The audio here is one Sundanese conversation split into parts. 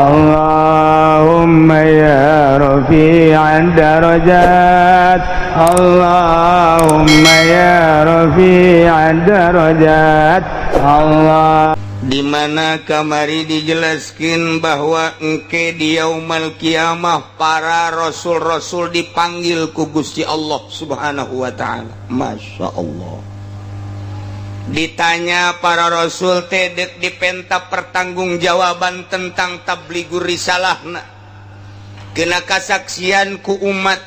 Allahumma ya rafi'ad darajat, Allahumma ya rafi'ad darajat. Allah. Di mana kamari dijelaskan bahwa engke di yaumul kiamah para rasul-rasul dipanggil ku Gusti Allah Subhanahu wa taala. Masya Allah. Ditanya para rasul tedek dipenta pertanggungjawaban tentang tabligur risalahna, kena kasaksian ku umat,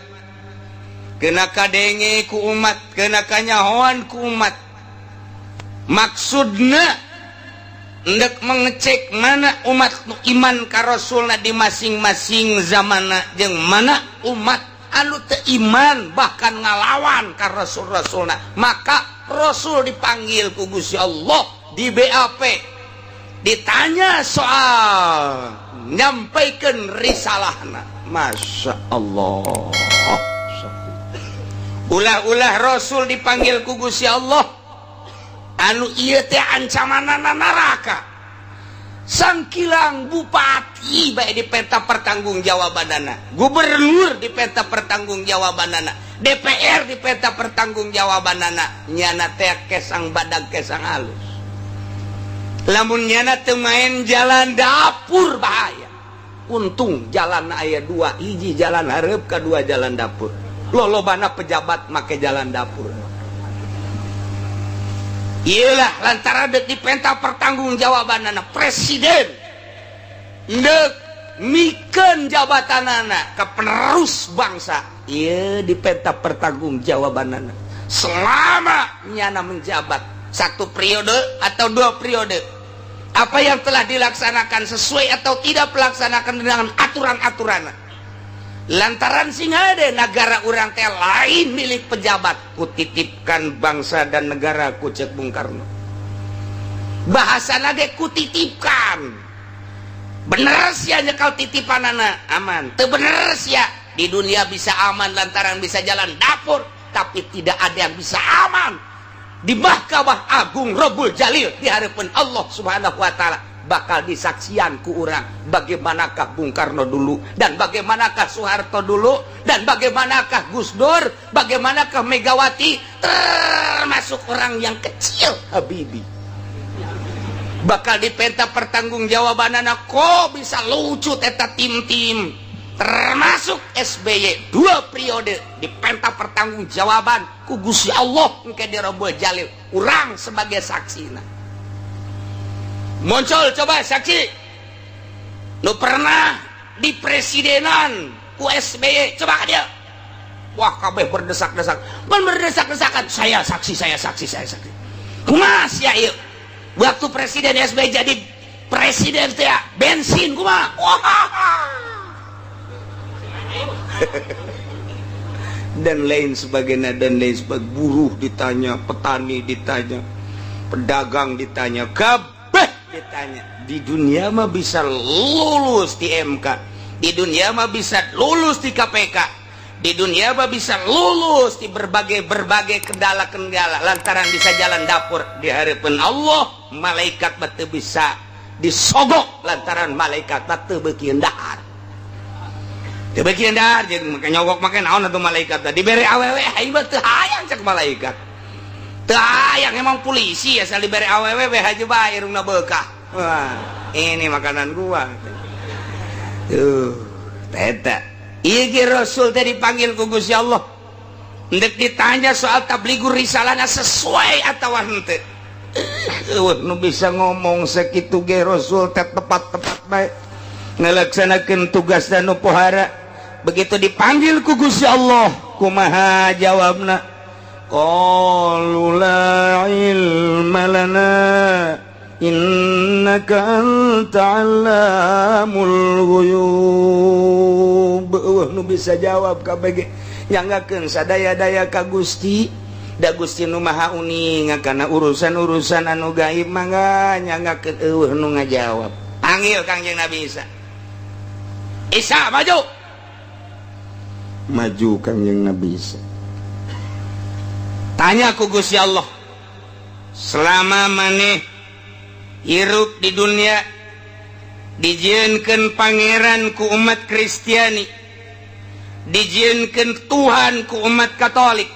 kena kadenge ku umat, kena kanyahoan ku umat. Maksudna hendak mengecek mana umat iman ka rasulna di masing-masing zamana, jeung mana umat anu teu iman bahkan ngalawan ka rasul-rasulna. Maka rasul dipanggil ku Gusti Allah di BAP, ditanya soal nyampaikeun risalahna. Masya Allah. Ulah-ulah rasul dipanggil ku Gusti Allah anu ieu teh ancamanana neraka. Sangkilang bupati bae di peta pertanggungjawabanana, gubernur di peta pertanggungjawabanana, DPR di peta pertanggungjawabanana, nyana teh kesang badag kesang halus. Lamun nyana teu main jalan dapur bahaya. Untung jalan aya dua, hiji jalan hareup, kadua jalan dapur. Lolobana pejabat make jalan dapur. Iyalah lantaran di penta pertanggungjawabanana presiden ndek mikeun jabatanana ke penerus bangsa. Ieu di penta pertanggungjawabanana selama nyana menjabat 1 periode atau 2 periode. Apa yang telah dilaksanakan sesuai atau tidak pelaksanakan dengan aturan-aturan. Lantaran singa de negara urang teh lain milik pejabat, kutitipkan bangsa dan negara ku cek Bung Karno. Bahasana ge kutitipkan. Bener sia nyekal titipanana aman, teu bener sia di dunia bisa aman lantaran bisa jalan dapur, tapi tidak ada yang bisa aman di Mahkamah Agung Rabbul Jalil di hadapan Allah Subhanahu wa taala. Bakal disaksian ku urang bagaimanakah Bung Karno dulu, dan bagaimanakah Soeharto dulu, dan bagaimanakah Gus Dur, bagaimanakah Megawati, termasuk orang yang kecil Habibie. Bakal dipenta pertanggungjawabanana kok bisa lucu eta tim-tim, termasuk SBY 2 periode dipenta pertanggungjawaban ku Gusti Allah engke di Rabbul Jalil, urang sebagai saksina. Muncul coba saksi nu pernah di presidenan ku SBY, coba dia. Wah kabeh berdesak-desak, mun berdesak-desakan saya saksi, saya saksi, saya saksi. Kumaha sia ieu waktu presiden SBY jadi presiden teh bensin kumaha. Dan lain sebagainya, dan lain sebagainya. Buruh ditanya, petani ditanya, pedagang ditanya, ditanya. Di dunia mah bisa lulus di MK, di dunia mah bisa lulus di KPK, di dunia mah bisa lulus di berbagai kendala lantaran bisa jalan dapur di hadapan Allah. Malaikat mah teu bisa disogok lantaran malaikat mah teu beuki endahar, teu beuki endahar jeung make nyogok make naon atuh malaikat teh dibere awewe aing mah teu hayang cek malaikat. Teu hayang emang polisi asal diberi awewe we haji bae irungna beukah. Wah, ini makanan gua. Teta. Ieu ge rasul teh dipanggil ku Gusti Allah. Ndek ditanya soal tabligur risalahna sesuai atawa henteu. Nu bisa ngomong sakitu ge rasul teh tepat-tepat bae ngalaksanakeun tugas dan nu pohara. Begitu dipanggil ku Gusti Allah, kumaha jawabna? Qalu la ilma lana innaka anta allamul ghuyub. Nu bisa jawab kabeh nyanggakeun sadaya-daya ka Gusti, da Gusti nu maha uning kana urusan-urusan anu gaib mangga nyanggakeun eueuh nu ngajawab. Panggil Kangjeng Nabi Isa. Isa maju. Maju Kangjeng Nabi Isa. Tanya ku Gusti Allah, selama maneh hirup di dunia dijieunkeun pangeran ku umat Kristiani, dijieunkeun Tuhan ku umat Katolik,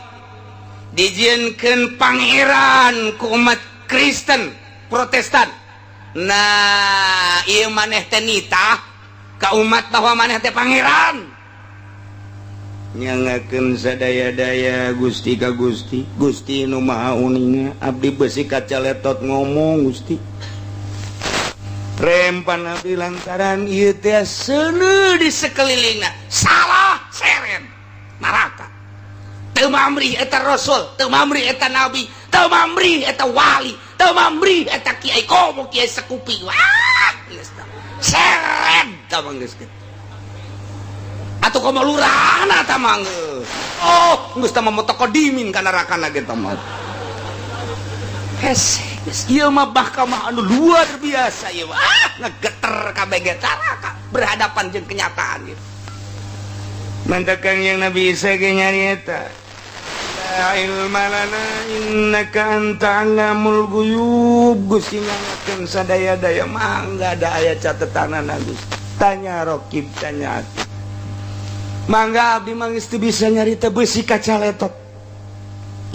dijieunkeun pangeran ku umat Kristen Protestan. Nah ieu maneh teh nitah ka umat bahwa maneh teh pangeran, nyangakeun sadaya-daya Gusti ka Gusti. Gusti nu maha uninga, abdi besi kacaletot ngomong Gusti. Rempan abdi lantaran ieu teh seuneu di sakelilingna salah seren neraka. Teu mamrih eta rasul, teu mamrih eta nabi, teu mamrih eta wali, teu mamrih eta kiai komo kiai sakupi. Wah, geus tah. Seren tah geus kitu. Atuh komo lurahna tah mangga. Oh, geus tah mamotokodimin ka nerakana ge tah mah. Hese, geus ieu mah bahka mah anu luar biasa ieu. Ngegeter kabeh ge neraka berhadapan jeung kenyataan ieu. Mantap Kang yang Nabi Isa ge nyari eta. La ilma lana innaka anta alamul ghuyub. Gusti nyangakeun sadaya-daya mangga ada aya catetanana Gusti. Tanya Rokib, tanya Atib. Mangga abdi mah geus teu bisa nyarita besi kacaletot.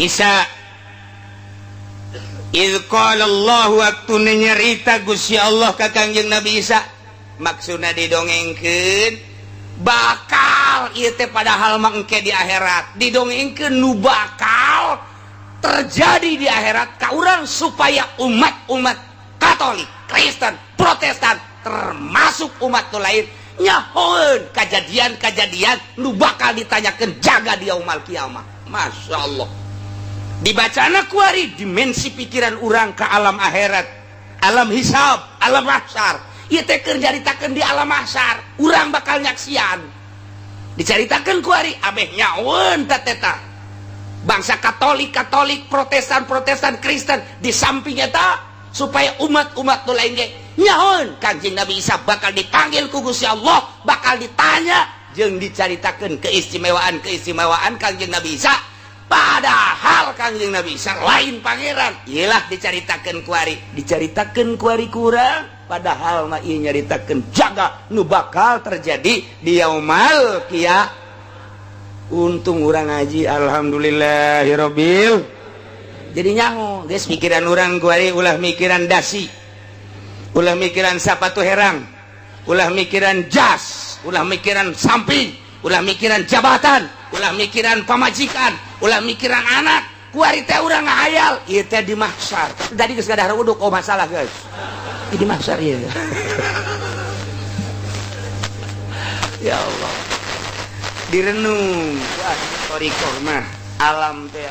Isa iz qala Allah waktu nyarita Gusti Allah ka Kangjeng Nabi Isa, maksudna didongengkeun bakal ieu teh padahal mah engke di akhirat, didongengkeun nu bakal terjadi di akhirat ka urang supaya umat-umat Katolik, Kristen, Protestan termasuk umat nu lain nyahoeun kajadian-kajadian nu bakal ditanyakeun jaga di yaumul kiamah. Masya Allah. Dibacana kuari dimensi pikiran urang ke alam akhirat, alam hisab, alam mahsyar. Ieu teh keur dicaritakeun di alam mahsyar, urang bakal nyaksian. Dicaritakeun kuari abeh nyaweun tateta. Bangsa Katolik, Protestan, Kristen di samping eta supaya umat-umat nu lain ge nyahoeun Kanjeng Nabi Isa bakal dipanggil ku Gusti Allah, bakal ditanya jeung dicaritakeun keistimewaan Kanjeng Nabi Isa. Padahal Kanjeng Nabi Isa lain pangeran. Iyalah dicaritakeun kuari kurang. Padahal mah ieu nyaritakeun jaga nu bakal terjadi di yaumul qiyamah. Untung urang ngaji alhamdulillahirabbil. Jadi nyaho geus pikiran urang kuari ulah mikiran dasi, ulah mikiran sapatu herang, ulah mikiran jas, ulah mikiran samping, ulah mikiran jabatan, ulah mikiran pamajikan, ulah mikiran anak. Kuari teh urang ngahayal ieu teh di mahsyar. Tadi geus gadahar uduk oh masalah guys. Di mahsyar ieu. Ya Allah. Direnung wah torikoh mah alam teh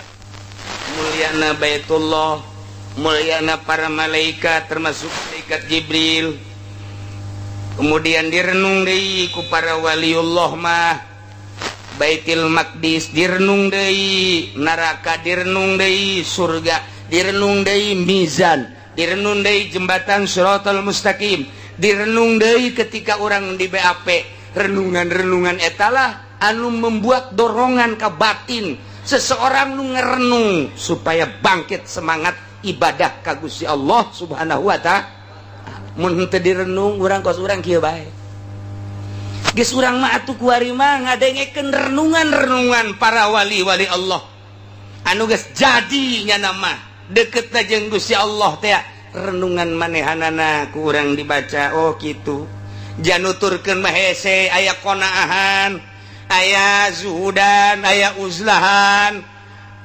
mulyana Baitullah, mulyana para malaikat termasuk malaikat Jibril. Kemudian direnung deui ku para waliullah mah Baitul Maqdis, direnung deui neraka, direnung deui surga, direnung deui mizan, direnung deui jembatan Shiratal Mustaqim, direnung deui ketika orang di BAP. Renungan-renungan etalah anu membuat dorongan ke batin seseorang nu ngerenung supaya bangkit semangat ibadah ka Gusti Allah Subhanahu wa ta'ala. Mun teu direnung urang kos urang kieu bae. Geus urang mah atuh kuari mah ngadengekeun renungan-renungan para wali-wali Allah. Anu geus jadi nya nama deuketna jeung Gusti Allah teh renungan manehanana ku urang dibaca oh kitu. Januturkeun mah hese aya qanaahan, aya zuhudan, aya uzlahan.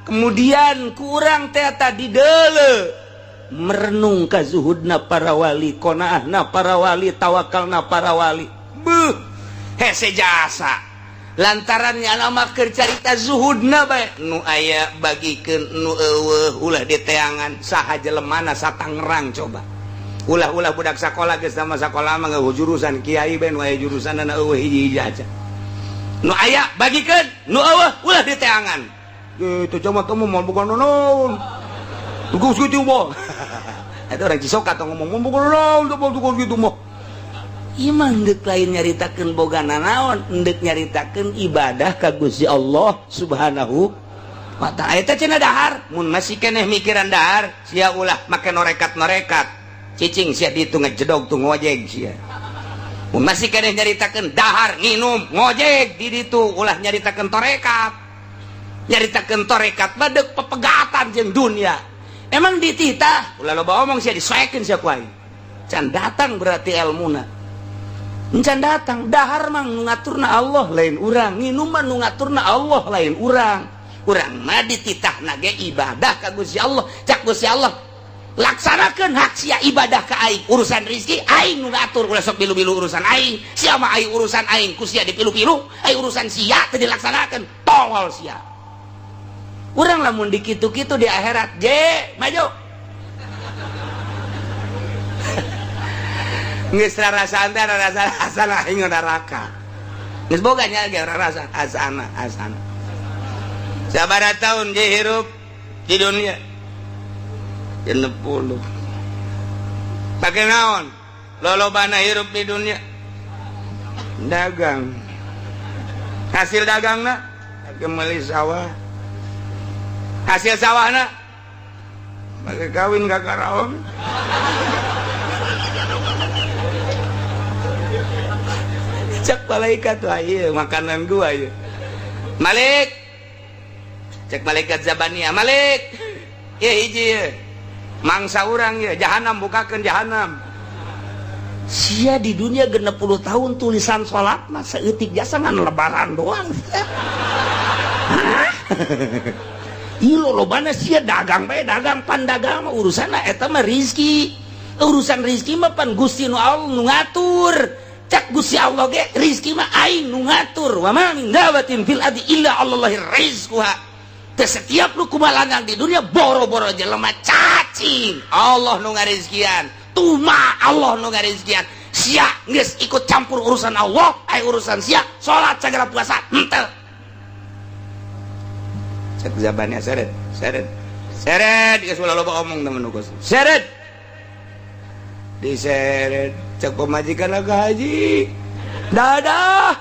Kemudian kurang teh tadi deuleu merenung ka zuhudna para wali, qanaahna para wali, tawakalna para wali. Beuh, hese jasa. Lantaran nya mah keur carita zuhudna bae nu aya bagikeun nu eueuh ulah diteangan saha jelemana satangerang coba. Ulah-ulah budak sakola geus sama sakola mah ngeueuh jurusan kiai bae nu aya jurusanna eueuh hiji-hiji aja. Nu aya bagikeun nu eueuh ulah diteangan. Itu cuma temu mau bukan naon. Tugas gitu mah. Eta orang Cisoka tong ngomong bukan naon tugas gitu mah. Ieu mah deuk lain nyaritakeun boga naon, deuk nyaritakeun ibadah ka Gusti Allah Subhanahu wa ta'ala. Eta cenah dahar, mun masih keneh mikiran dahar, sia ulah make norekat-norekat. Cicing sia ditu ngejedog tu ngojeg sia. masih kena nyaritakeun dahar nginum ngojek di ditu ulah nyaritakeun torekat. Nyaritakeun torekat badeg pepegatan jeung dunia. Emang dititah ulah loba omong sia disoekeun sia ku aing. Can datang berarti ilmuna. Can datang dahar mah nu ngaturna Allah lain urang, nginum mah nu ngaturna Allah lain urang. Urang mah dititahna ge ibadah ka Gusti Allah. Cak Gusti Allah laksanakeun hak sia ibadah ka aing. Urusan rezeki aing nu ngatur, ulah sok bilu-bilu urusan aing. Sia mah aing urusan aing ku sia dipilu-pilu, aing urusan sia teu dilaksanakeun. Tolol sia. Urang lamun dikitu-kitu di akhirat, maju. Geus rarasaan teh rarasaan aing neraka. Geus boga nya ge rarasaan asana. Sabaraha taun je hirup di dunia? 60. Pake naon? Lolobana hirup di dunia? Dagang. Hasil dagangna pake meuli sawah. Hasil sawahna pake kawin ka karaon. Cek malaikat tuh ayo makanan gua ayo. Malik, cek malaikat Zabaniyah. Malik, ya hiji ya. Mangsa urang ya, jahanam bukakeun jahanam. Sia di dunia 60 tahun tulisan salat mah saeutik jasa ngan lebaran doang. Ilo lobana sia dagang bae dagang pandagang mah urusanna eta mah rezeki. Urusan rezeki mah pan Gusti nu Allah nu ngatur. Cak Gusti Allah ge rezeki mah aing nu ngatur. Wa ma min dabatin fil ardi illa Allahi rizquha. Teu setiap nu kumalangan di dunia boro-boro jelema cacing. Allah nu ngarizkian. Tuma Allah nu ngarizkian. Sia geus ikut campur urusan Allah, ai urusan sia salat sagala puasa henteu. Cek Zabaniyah seret geus ulah loba omong temen nu geus. Seret. Diseret cek pemajikan agak haji dadah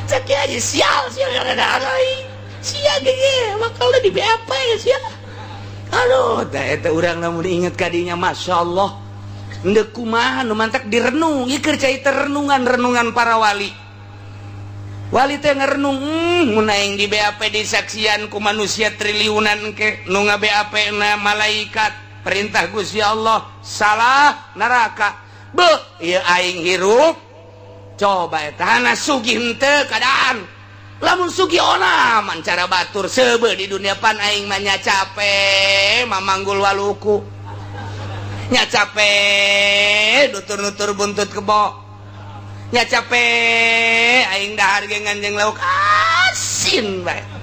cek haji sial dadah sia gege makalna di BAP ya sia aduh eta urang lamun diinget kadinya Masya Allah ndek kumaha nu mantak direnung ieu keur cai renungan para wali teh ngerenung mun aing di BAP disaksian ku manusia triliunan ke nu nga BAP na malaikat perintah Gusti Allah salah neraka beuh ieu aing hirup coba eta hana sugih henteu kadaan lamun sugih ona man cara batur seubeuh di dunia pan aing mah nya capek mamanggul waluku nya capek nutur-nutur buntut kebo nya capek aing dahar ge nganjeng lauk asin bae.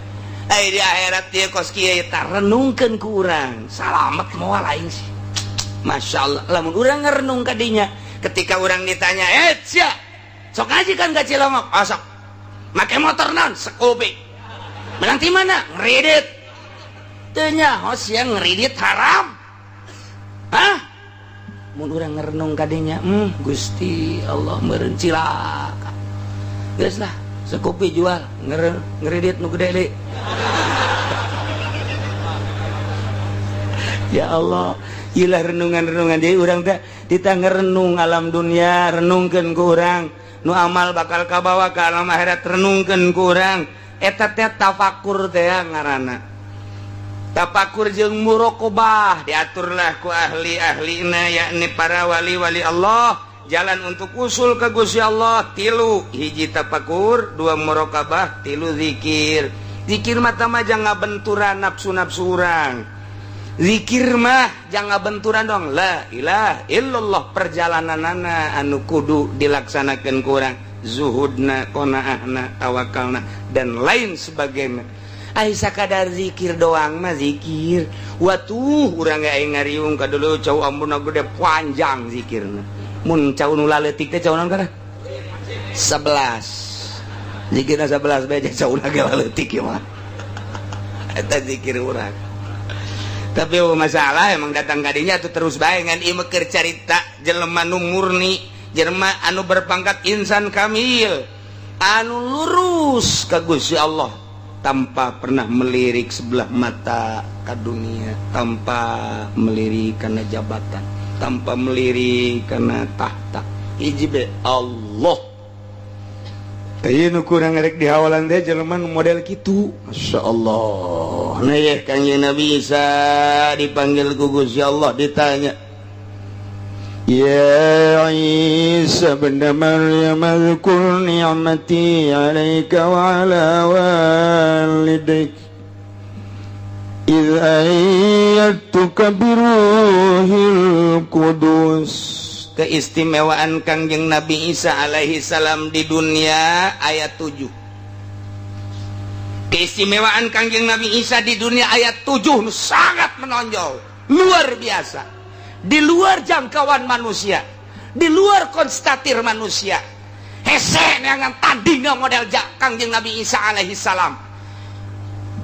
Di akhirat dia kos kieu eta renungkeun ku urang salamet moal aing sih Masya Allah lamun urang ngarenung ka dinya ketika urang ditanya sia sok ngaji kan ka Cilongok sok make motor naon Scoopy menang ti mana ngridit teu nya hos sia ngridit haram mun urang ngarenung ka dinya Gusti Allah meureun cilaka geus lah Scoopy jual ngredit nu gede deui. Ya Allah, ilah renungan-renungan jadi urang teh ditah ngerenung alam dunia, renungkeun ku urang. Nu amal bakal kabawa ka alam akhirat renungkeun ku urang. Eta teh tafakur teh ngaranna. Tafakur jeung muraqabah diaturlah ku ahli-ahlina yakni para wali-wali Allah. Jalan untuk usul ke Gusti Allah 3 hiji tafakur 2 muraqabah 3 zikir. Zikir mah tama jangan benturan nafsu-nafsu urang. Zikir mah jangan benturan dong la ilaha illallah perjalananana anu kudu dilaksanakeun ku urang zuhudna qanaahna tawakalna dan lain sebagainya. Ai sakadar zikir doang mah zikir. Watuh urang ge aing ngariung ka dulu cau ampuna gede panjang zikirna. Mun cau nu laleutik teh cau naon kana? 11. Zikirna 11 bae cau na ge laleutik ieu mah. Eta zikir urang. Tapi masalah emang datang kadinya tuh terus bae ngan ieu keur carita jelema nu murni, jelema anu berpangkat insan kamil, anu lurus ka Gusti Allah tanpa pernah melirik sebelah mata ka dunia, tanpa melirik kana jabatan. tanpa melirik karena tahta hiji be Allah. Kayak nu kurang ngerek di hawalan teh jelema nu model kitu. Masyaallah. Nah ya Kanjeng Nabi Isa dipanggil ku Gusti Allah ditanya, Ya Isa bin Maryam azkur ni'mati 'alaika wa 'ala walidayk idh ayyatuka biruhil qudus. Keistimewaan Kangjeng Nabi Isa alaihi salam di dunia ayat 7. Keistimewaan Kangjeng Nabi Isa di dunia ayat 7 sangat menonjol, luar biasa. Di luar jangkauan manusia, di luar konstatir manusia. Hese neangan tandinga model Kangjeng Nabi Isa alaihi salam.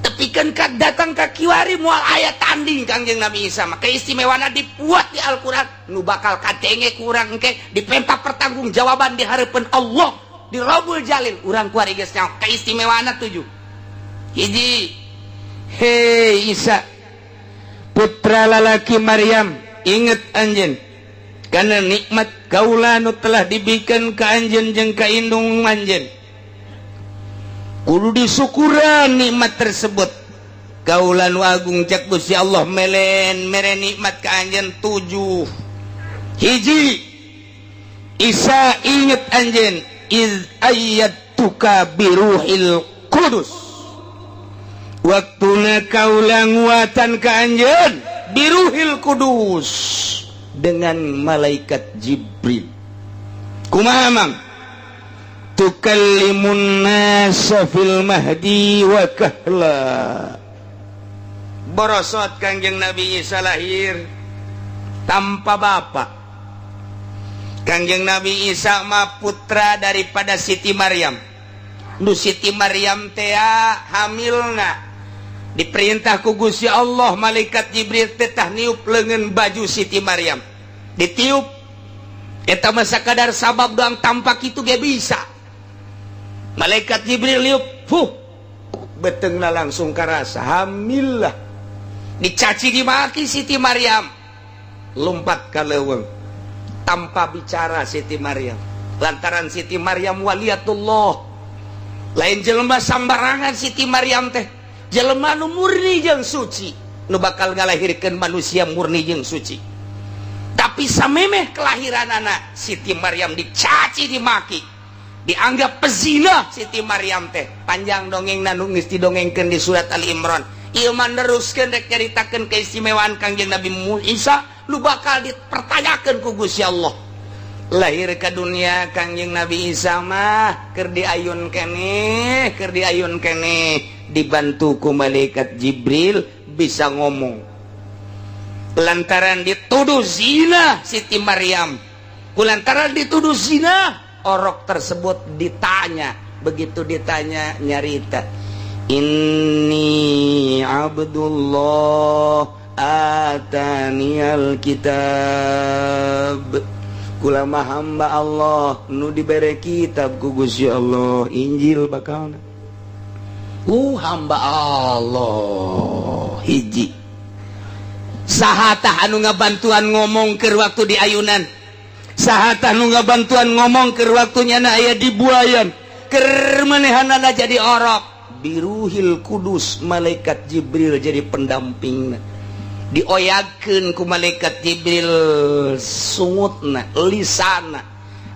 Tapi kan datang ke kiwari mual ayat tanding Kangjeng Nabi Isa. Maka istimewana dibuat di Al-Quran. Nu bakal kadenge kurang ke dipenta pertanggung jawaban di harapan Allah di Rabbul Jalil. Urang kuari geus nyaho keistimewana 7. Hiji, hei Isa putra lalaki Maryam, inget anjeun karena nikmat kaula nu telah dibikeun ka anjeun jeung ka indung anjeun. Kudu disyukuran nikmat tersebut. Kaula nu agung cak Gusti Allah melen mere nikmat ka anjeun 7. Hiji, Isa inget anjeun iz ayyatuka biruhil qudus. Waktuna kaula nguatan ka anjeun biruhil qudus dengan malaikat Jibril. Kumaha mang? Tukallimun nasa fil mahdi wa kahla. Borosot Kangjeng Nabi Isa lahir tanpa bapak. Kangjeng Nabi Isa ma putra daripada Siti Maryam. Nu Siti Maryam teh hamilna diperintah ku Gusti Allah malaikat Jibril teh tah niup leungeun baju Siti Maryam. Ditiup eta mah sakadar sabab doang tampak itu ge bisa. Malaikat Jibril liup, beteungna langsung karasa hamil lah. Dicaci dimaki Siti Maryam, lompat ka leuweung tanpa bicara Siti Maryam. Lantaran Siti Maryam waliatullah, lain jelema sambarangan Siti Maryam teh, jelema nu murni jeung suci, nu bakal ngalahirkeun manusia murni jeung suci. Tapi samemeh kelahiran anak Siti Maryam dicaci dimaki, dianggap pezina Siti Maryam teh. Panjang dongeng nu geus didongengkeun di surat Ali Imran. Ieu manderuskeun rek nyaritakeun keistimewaan Kangjeng Nabi Isa lu bakal dipertanyakeun ku Gusti Allah. Lahir ke dunia Kangjeng Nabi Isa mah keur diayun keneh, dibantu ku malaikat Jibril bisa ngomong. Lantaran dituduh zina Siti Maryam. Kulantaran dituduh zina, orok tersebut ditanya. Begitu ditanya nyarita, Inni Abdullah ataniyal kitab. Kulama hamba Allah nu dibere kitab ku Gusti Allah, Injil bakalna. Hamba Allah hiji. Sahatah anu ngabantuan ngomong keur waktu di ayunan. Sahatah anu ngabantuan ngomong keur waktunya na aya di buayan. Keur manehanana jadi orok. Biruhil Kudus, malaikat Jibril jadi pendampingna. Dioyakeun ku malaikat Jibril sungutna, lisana.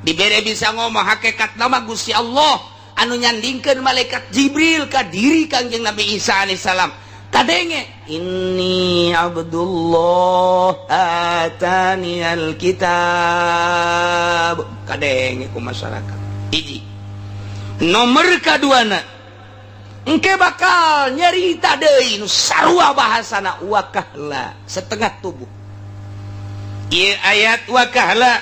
Dibere bisa ngomong hakikat nama Gusti Allah anu nyandingkeun malaikat Jibril ka diri Kangjeng Nabi Isa alaihi salam. Kadenge inni Abdullah ataniyal kitab. Kadenge ku masyarakat. Hiji. Nomor kaduana, engke bakal nyarita deui nu sarua bahasana wakahla setengah tubuh. Ieu ayat wakahla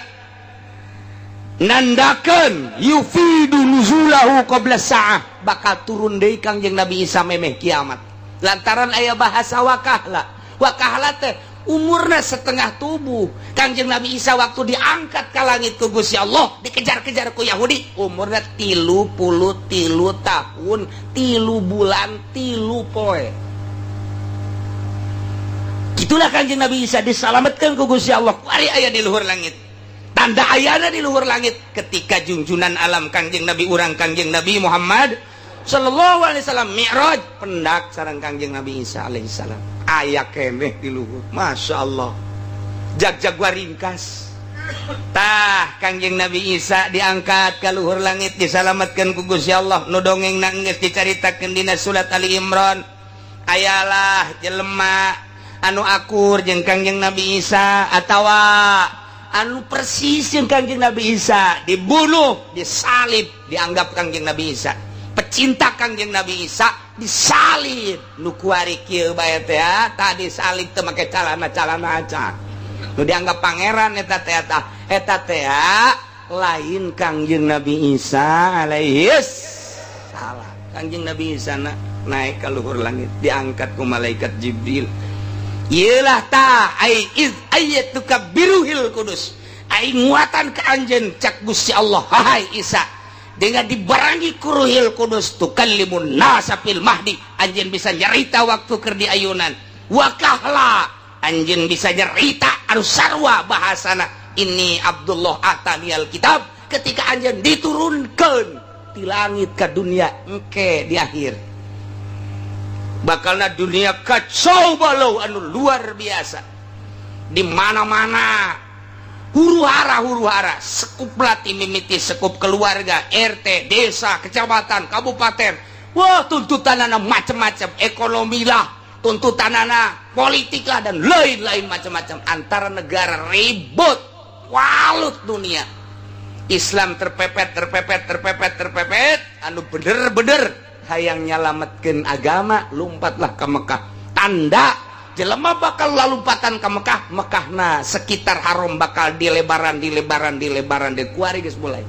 nandakeun yufidu nuzulahu qabla sa'ah, bakal turun deui Kangjeng Nabi Isa memeh kiamat. Lantaran aya bahasa wakahla. Wakahla teh umurna setengah tubuh. Kangjeng Nabi Isa waktu diangkat ke langit ku Gusti Allah, dikejar-kejar ku Yahudi, umurna 33 tahun, 3 bulan, 3 poe. Kitu itulah Kanjeng Nabi Isa diselamatkan ku Gusti Allah kuari aya di luhur langit, tanda ayana di luhur langit ketika junjunan alam Kanjeng Nabi urang Kanjeng Nabi Muhammad sallallahu alaihi wasallam mi'raj pendak sareng Kanjeng Nabi Isa alaihi salam aya keneh di luhur. Masya Allah, jag-jagwa ringkas tah Kanjeng Nabi Isa diangkat ka luhur langit disalamatkeun ku Gusti Allah. Nu dongengna geus dicaritakeun dina surat Ali Imran, ayalah jelema anu akur jeung Kanjeng Nabi Isa atawa anu persis jeung Kanjeng Nabi Isa, dibunuh, disalib, dianggap Kanjeng Nabi Isa pecinta Kanjeng Nabi Isa, disalib. Nu kuari kieu bae teh tadi salib teu make calana-calana acan, nu dianggap pangeran eta teh lain Kanjeng Nabi Isa alaihi salam. Kanjeng Nabi Isa naik ke luhur langit diangkat ku malaikat Jibril. Iyalah ta ai iz ayatuka biruhil kudus, ai nguatan ke anjeun cak Gusti Allah hai Isa dengan dibarangi ku Ruhil Kudus tukallimun nasa fil mahdi, anjeun bisa nyarita waktu keur di ayunan, wa kahla anjeun bisa nyarita anu sarua bahasana ini Abdullah ataniyal kitab, ketika anjeun diturunkeun di langit ke dunia engke di akhir bakalna dunia kacau balau anu luar biasa, di mana-mana huru-hara sekup lati mimiti sekup keluarga, RT, desa, kecamatan, kabupaten. Wah, tuntutanana macam-macam, ekonomi lah, tuntutanana politik lah, dan lain-lain macam-macam. Antara negara ribut, walut dunia. Islam terpepet, anu bener-bener hayang nyalametkeun agama, lumpatlah ke Mekah. Tanda jelema bakal lalumpatan ke Mekah, Mekahna sekitar haram bakal dilebaran di kuari geus mulai.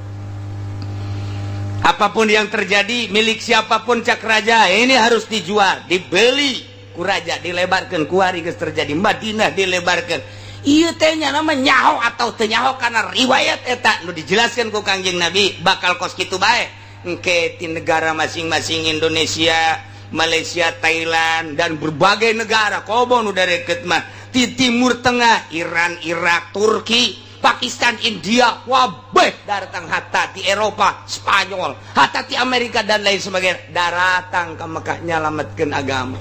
Apapun yang terjadi, milik siapapun cak raja, ini harus dijual, dibeli ku raja, dilebarkeun kuari geus terjadi. Madinah dilebarkeun. Ieu teh nya nama nyaho atau teu nyaho kana riwayat eta nu dijelaskeun ku Kanjeng Nabi bakal kos kitu bae. Engke di negara masing-masing, Indonesia, Malaysia, Thailand, dan berbagai negara kobo nu deket mah di Timur Tengah, Iran, Irak, Turki, Pakistan, India, wabeh datang hatta di Eropa, Spanyol, hatta di Amerika dan lain sebagainya, datang ke Mekah nyalametkeun agama.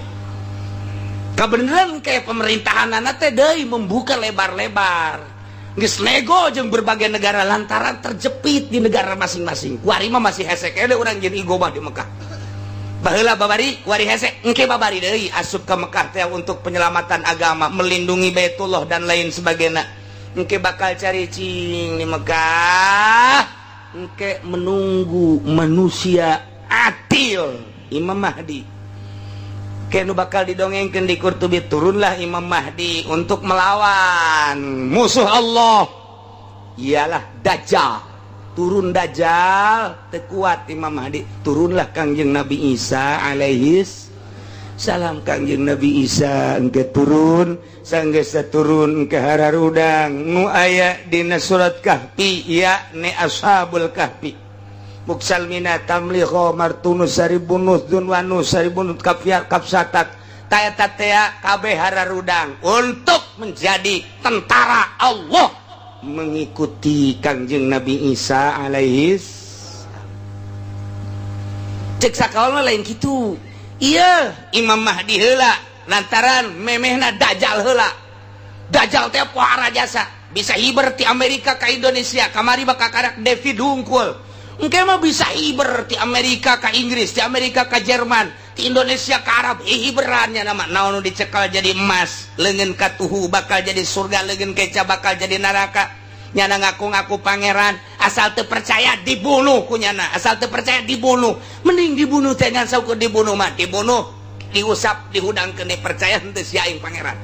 Kebenaran kayak pemerintahan teh deui membuka lebar-lebar. Geus nego jeung berbagai negara lantaran terjepit di negara masing-masing. Kuari mah masih hesek ada urang jeung igobah di Mekah. Baheula babari kuari hesek engke babari deui asup ke Mekah teh untuk penyelamatan agama, melindungi Baitullah dan lain sebagainya. Engke bakal cari cing di Mekah. Engke menunggu manusia adil Imam Mahdi. Kenu bakal didongengkeun di Qurtubi, turunlah Imam Mahdi untuk melawan musuh Allah, ialah Dajjal. Turun Dajjal teu kuat Imam Mahdi, turunlah Kanjeng Nabi Isa alaihi salam. Kanjeng Nabi Isa engke turun, sanggeus turun ke hararudang nu aya dina surat Kahfi, yakni ashabul kahfi. Buksal mina tamliho martunus saribunus dunwanus saribunut kapsatat tayata tea kabeh hararudang untuk menjadi tentara Allah mengikuti Kanjeng Nabi Isa alaihi. Cek sakaulna lain kitu. Iya Imam Mahdi heula lantaran memehna Dajjal heula. Dajjal teh pohara jasa bisa hiber ti Amerika ka Indonesia, kamari bakal karak David Hungkul. Engke mah bisa hiber ti Amerika ka Inggris, ti Amerika ka Jerman, ti Indonesia ka Arab, hiberannya nama naon dicekal jadi emas, leungeun ka tuhu bakal jadi surga, leungeun keca bakal jadi neraka. Nyana ngaku-ngaku pangeran, asal teu percaya dibunuh ku nyana, asal teu percaya dibunuh. Mending dibunuh teh ngan saukur dibunuh mah, dibunuh, diusap, dihudangkeun percaya henteu sia aing pangeran.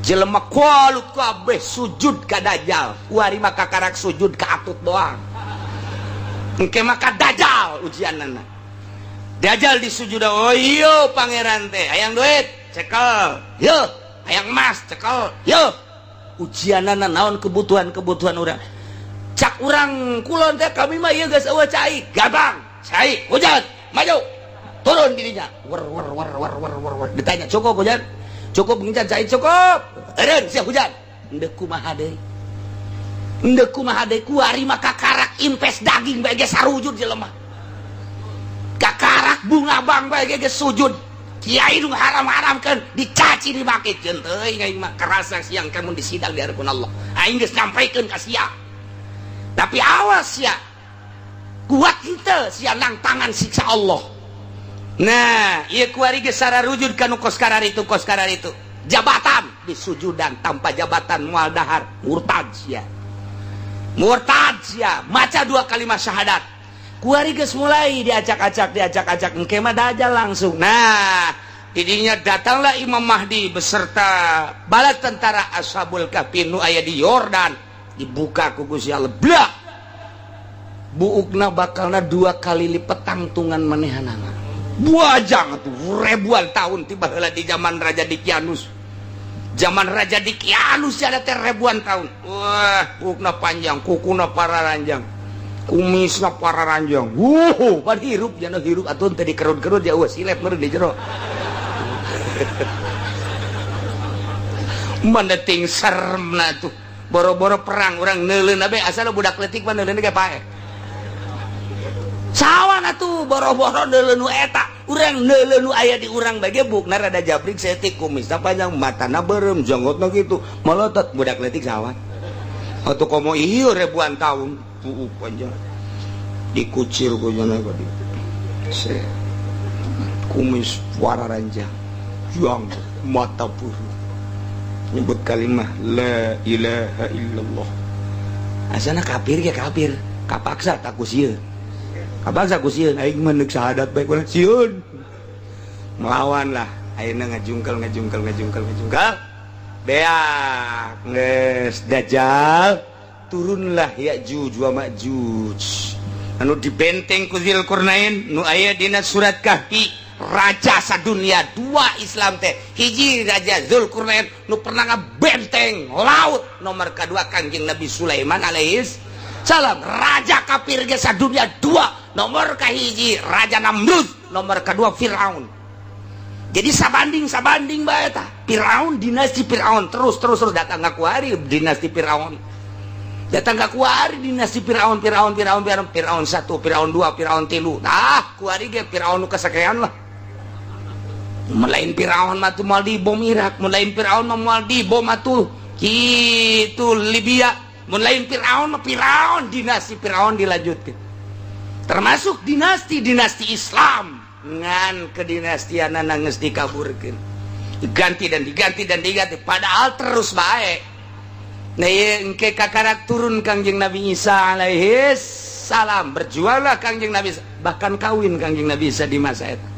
Jelema kualut kabeh sujud ka Dajjal, kuari mah kakarak sujud ka atut doang. Engke maka Dajjal ujianana. Dajjal disujud, oh iya pangeran teh hayang duit cekel, yo hayang emas cekel, yo ujianana naon kebutuhan urang. Cak urang kulon teh kami mah ieu geus eueuh cai, gampang cai hujan maju turun dirinya wer ditanya cukup hujan cukup ngejan cai cukup eureun sia hujan endeu kumaha deui kuari mah kakarak impes daging bae ge sarujud jelema kakarak bunga bang bae ge sujud kiai nu haram-haramkeun dicaci dimakikeun teuing aing mah karasa siang kamu disidang di hadapan Allah aing geus nyampaikeun ka sia tapi awas ya kuat henteu sia nang tangan siksa Allah. Nah ieu kuari geus sararujud kana kos karar itu jabatan disujudan tanpa jabatan moal dahar murtad sia maca 2 kalimat syahadat kuari geus mulai diacak-acak engke mah dajal langsung. Nah didinya datanglah Imam Mahdi beserta bala tentara Ashabul Kahfi nu aya di Yordan dibuka ku Gusti Allah blak buukna bakalna 2 kali lipat tangtungan manehanana buajang tuh ribuan tahun tiba heula di zaman Raja Dikianus ada teh ribuan tahun wah buukna panjang kukuna pararanjang kumisna pararanjang pan hirup jana hirup atuh teh dikerut-kerut ya silet meureun di jero mendeting seremna tuh boro-boro perang urang neuleuna be asal budak leutik mah neuleuna ge pae sawan atuh boro-boro neuleu nu eta urang neuleu nu aya di urang bage bukna rada jabrik setik kumisna panjang matana beureum janggotna kitu malotot budak leutik sawan atuh komo ieu ribuan tahun puuk panjang dikucir ku jana gadi se kumis wararanjang juang mata puru nyebut kalimah la ilaha illallah asana kafir ge kafir kapaksa tak ku sieun kabangsa ku sieun aing mah neuk syahadat bae ku sieun melawan lah ayeuna ngajungkel beak geus dajjal turunlah Ya'juj wa Ma'juj anu dibenteng ku Dzulqarnain nu aya dina surat Kahfi raja sadunia 2 Islam teh hiji raja Dzulqarnain nu pernah ngabenteng laut nomor kedua Kangjeng Nabi Sulaiman alaihis salam raja kafir ge sadunia 2 nomor kahiji raja Namrud nomor kedua Firaun jadi sabanding bae tah Firaun dinasti Firaun terus datang ka kuari dinasti Firaun datang ka kuari dinasti Firaun 1 Firaun 2 Firaun 3 nah kuari ge Firaun nu kasakean lah melain Firaun mah tuh moal dibom Irak melain Firaun mah moal dibom atuh kitu Libya melain Firaun mah Firaun dinasti Firaun dilanjutkeun termasuk dinasti Islam ngan kedinastianana geus dikaburkeun diganti padahal terus bae nah ieu engke kakarak turun Kangjeng Nabi Isa alaihis salam berjuanglah Kangjeng Nabi bahkan kawin Kangjeng Nabi Isa di masa eta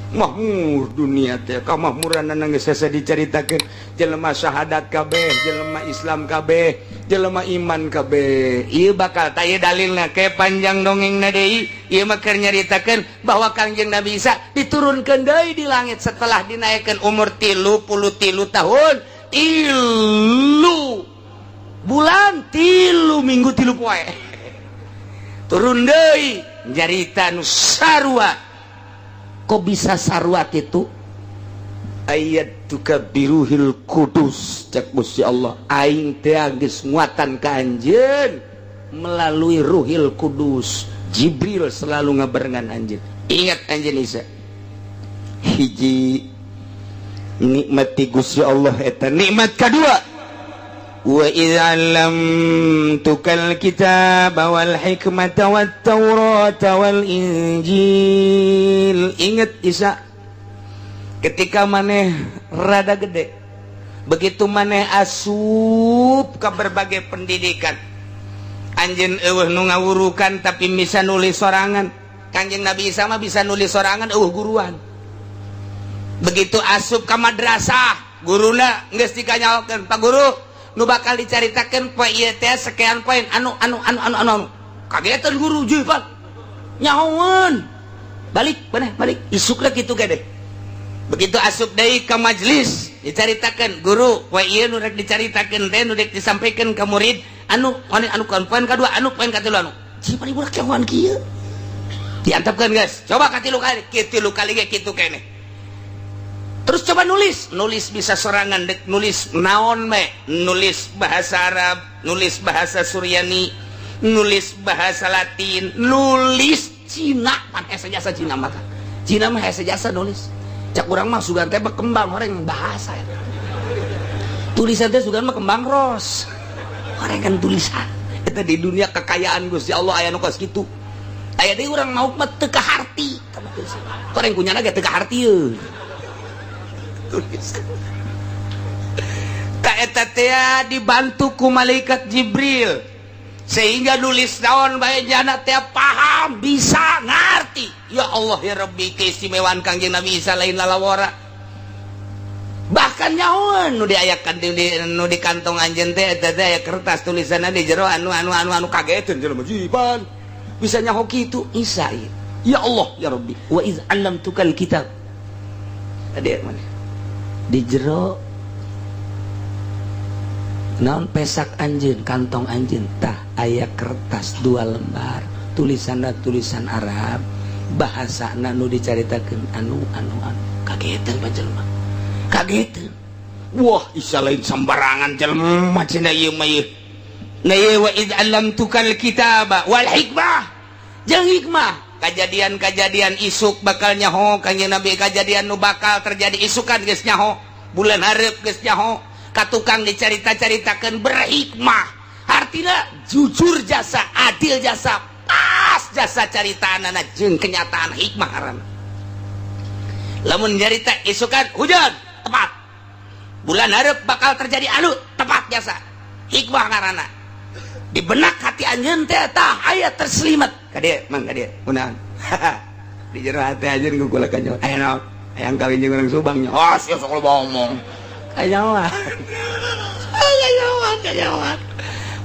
makmur dunia teh kamakmuranna geus sasa dicaritakeun jelema syahadat kabeh jelema Islam kabeh jelema iman kabeh ieu bakal taya dalilna ke panjang dongengna deui ieu mah keur nyaritakeun bahwa Kangjeng Nabi Isa diturunkeun deui di langit setelah dinaikkeun umur 33 tahun 3 bulan 3 minggu 3 poe turun deui nyarita nu sarua kok bisa sarwat itu ayat tukabiruhil kudus cek Gusti Allah aing teh geus nguatan ka anjeun melalui ruhil kudus Jibril selalu ngabarengan anjeun ingat anjeun Isa hiji nikmati Gusti Allah eta nikmat kadua wa idzalam tukal kitab wal hikmata wat taurat wal injil inget Isa ketika maneh rada gede begitu maneh asup ke berbagai pendidikan anjeun eueuh nu ngawurukan tapi bisa nulis sorangan Kangjeng Nabi Isa mah bisa nulis sorangan eueuh guruan begitu asup ke madrasah guruna geus dikanyaokeun Pak Guru nu bakal dicaritakeun poe ieu teh sekian poin anu kagetan guru jeung Pak nyahoeun balik isukna kitu gede begitu asup deui ka majelis dicaritakeun guru poe ieu nu rek dicaritakeun teh nu rek disampaikeun ka murid anu poin kadua poin katilu cipari budak nyahoan kieu diantepkeun geus coba katilu kali ge kitu keneh Terus coba nulis bisa sorangan, nulis naon me, nulis bahasa Arab, nulis bahasa Suryani, nulis bahasa Latin, nulis Cina, pan hese jasa Cina maka. Cina mah hese jasa nulis. Cak urang mah sugan teh berkembang orang bahasa ya. Tulisan teh sugan mah kembang ros. Orang kan tulisan. Eta di dunia kekayaan Gusti Allah aya nu kos kitu. Aya deui urang mau mah teu kaharti. Orang kunyana ge teu kahartieun. Tak eta teh dibantu ku malaikat Jibril sehingga nulis naon bae jana teh paham bisa ngarti. Ya Allah ya Rabbi keistimewaan Kangjeng Nabi Isa lain lalawara. Bahkan nyaon nu diayakan nu di kantong anjeun teh eta teh aya kertas tulisanna di jero anu kageteun jelema jiban bisa nyaho kitu Isa ieu. Ya Allah ya Rabbi wa iz 'allamtukal kitab. Ade mana? Di jero naon pesak anjeun kantong anjeun tah aya kertas 2 lembar tulisanna tulisan Arab bahasana nu dicaritakeun anu kageteun panjelema kageteun. Wah Isa lain sambarangan jelema cenah ieu mah ieu na ieu wa id 'allamtukal kitaba wal hikmah jeung hikmah. Kejadian-kejadian isuk bakal nyaho Kanjeng Nabi, kejadian nu bakal terjadi isukan geus nyaho, bulan hareup geus nyaho, katukang dicarita-caritakeun berhikmah. Artina jujur jasa, adil jasa, pas jasa caritaanana jeung kenyataan hikmah aranna. Lamun nyarita isukan hujan, tepat. Bulan hareup bakal terjadi anu, tepat jasa. Hikmah ngaranna. Di benak hati anjeun teh tah aya terselimet kadieu mang kadieu kunaon di jero hati anjeun gugula ka nyawa aya naon hayang kawin jeung urang Subang nya oh sia sok loba omong kanyawan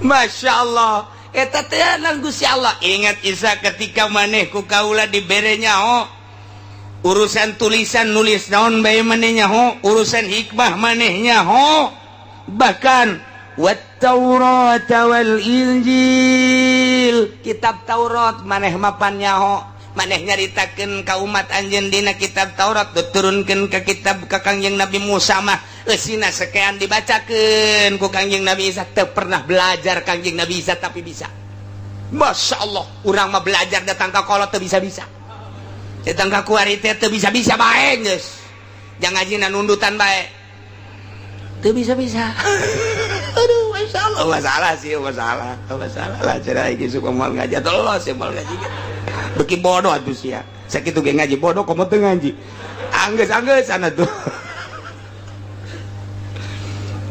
Masya Allah eta teh nang Gusti Allah. Ingat Isa ketika maneh ku kaula dibere nyaho urusan tulisan nulis naon bae maneh nyaho urusan hikmah maneh nyaho bahkan Wat-Taurat wal Injil kitab Taurat maneh mapan nyaho maneh nyaritakeun ka umat anjeun dina kitab Taurat diturunkeun ka kitab ka Kangjeng Nabi Musa mah eusina sakean dibacakeun ku Kangjeng Nabi Isa teu pernah belajar Kangjeng Nabi Isa tapi bisa. Masya Allah urang mah belajar datang ka kolot teu bisa-bisa datang ka kuari teh teu bisa-bisa bae geus jang ngajina nundutan bae teu bisa-bisa. Aduh, Masya Allah, masalah sih, masalah lah, cara ini suka mal ngaji, atau lo sih mal ngaji, beki bodoh atuh sih ya, sakitu ge ngaji bodoh, komo teu ngaji, anggeus sana tuh.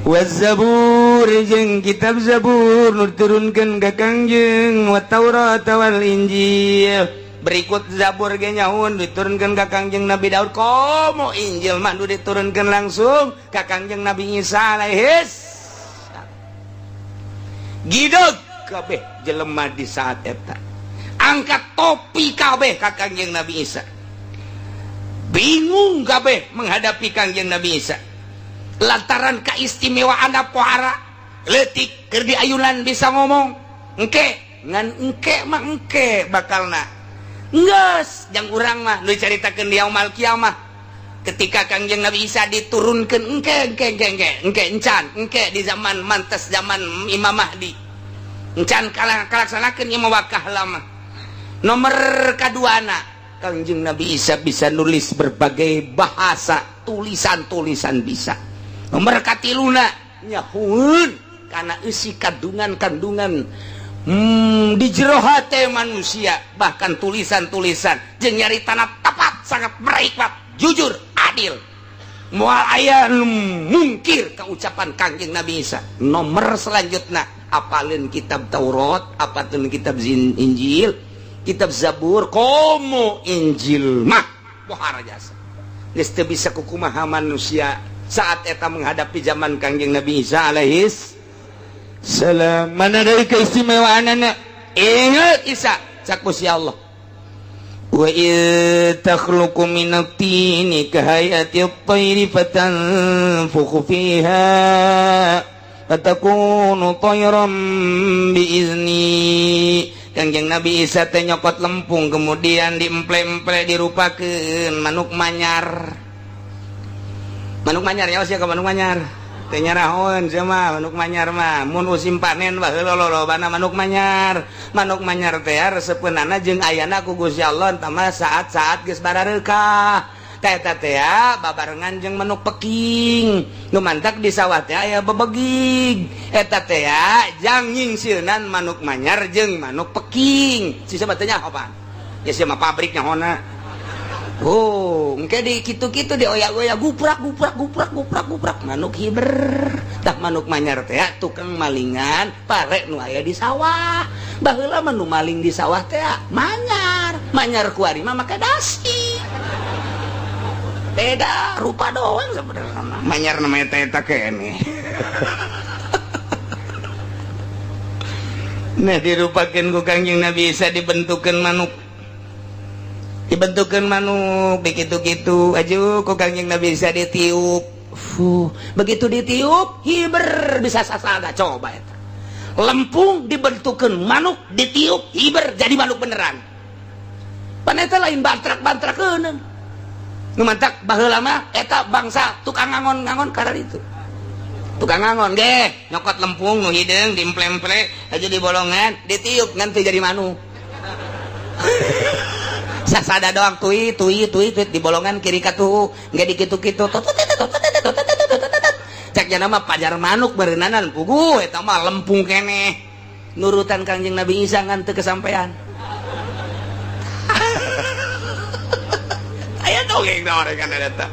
Waz-Zabur jeung kitab Zabur nu diturunkeun ka Kangjeng, wat Taurat wal Injil. Berikut Zabur ge nyaun diturunkeun ka Kangjeng Nabi Daud, komo Injil mah nu diturunkeun langsung ka Kangjeng Nabi Isa alaihis gideg kabeh jelema di saat eta angkat topi kabeh ka Kangjeng Nabi Isa bingung kabeh menghadapi Kangjeng Nabi Isa lantaran kaistimewaanna pohara leutik keur di ayunan bisa ngomong engke ngan engke mah engke bakalna geus jang urang mah nu dicaritakeun di yaumul kiamah ketika Kangjeng Nabi Isa diturunkeun engke encan engke di zaman mantes zaman Imam Mahdi encan kalaksanakeun ieu wakah lama nomor kaduana Kangjeng Nabi Isa bisa nulis berbagai bahasa tulisan-tulisan bisa nomor katiluna nyahueun kana eusi kandungan di jero hate manusia bahkan tulisan-tulisan jeung nyaritana tepat sangat berhikmat jujur adil moal aya mungkir ka ucapan Kangjeng Nabi Isa. Nomor selanjutnya apalin kitab Taurat apalin kitab Injil kitab Zabur komo Injil mah pohara jasa geus teu bisa kukumaha manusia saat eta menghadapi zaman Kangjeng Nabi Isa alaihis salam. Mana dari keistimewaanana ingat Isa sakusi Allah wa takhluqu minat tini kahayati at-tayri fatanfukhu fiha fatakunu tayran biizni. Kangjeng Nabi Isa teh nyokot lempung kemudian diemple-emple dirupakeun manuk manyar manuk manyar nyawa sia ka manuk manyar teh nyarahon sia mah manuk manyar mah mun usim panen baheula lolobana manuk manyar teh resepeunana jeung ayana ku Gusti Allah entah mah saat-saat geus barareukah teh eta teh babarengan jeung manuk peking nu mantak di sawah teh aya bebegig eta teh jang nyingsilnan manuk manyar jeung manuk peking si sabab teh nyaho pan ya sia mah pabrik nyahona. Oh, engke di kitu-kitu di oyak-oyak guprak manuk hiber. Tah manuk manyar teh tukang malingan pare nu aya di sawah. Baheula mah nu maling di sawah teh manyar kuari mah make dasi. Beda rupa doang sebenarnya. Manyar namanya teh eta kene. Nah dirupakeun ku Kangjeng Nabi Isa dibentukeun manuk begitu-gitu aju ku Kangjeng Nabi Isa ditiup begitu ditiup hiber bisa sasada coba eta lempung dibentukeun manuk ditiup hiber jadi manuk beneran pan eta lain bantrak-bantrakeun nu mantak baheula mah eta bangsa tukang ngangon karena itu tukang ngangon ge nyokot lempung nu hideung dimplem-plem aja di bolongan ditiup ngan teu jadi manuk sasada doang tui di bolongan kiri katu nggak dikitu-kitu cek jana mah pajar manuk berenanan pugu eta mah lempung kene nurutan Kangjeng Nabi Isa ngan teu kesampean aya dongeng nawareng kana eta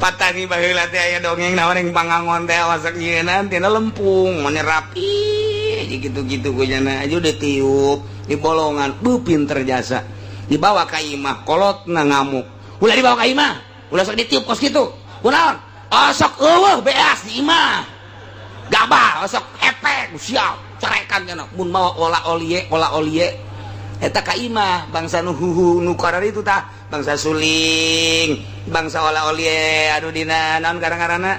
patani baheula teh aya dongeng nawareng pangangon teh wasak nyieunnan tina lempung mane rapi gitu-gitu ku jana aju ditiup di bolongan pinter jasa dibawa ka imah kolotna ngamuk ulah dibawa ka imah ulah sok ditiup kos kitu kunaon sok eueuh beas di imah gabah sok epek siap cerekan cenah mun mawa olah olie eta ka imah bangsa nu nu karar itu tah bangsa suling bangsa olah olie anu dina naon garang-garana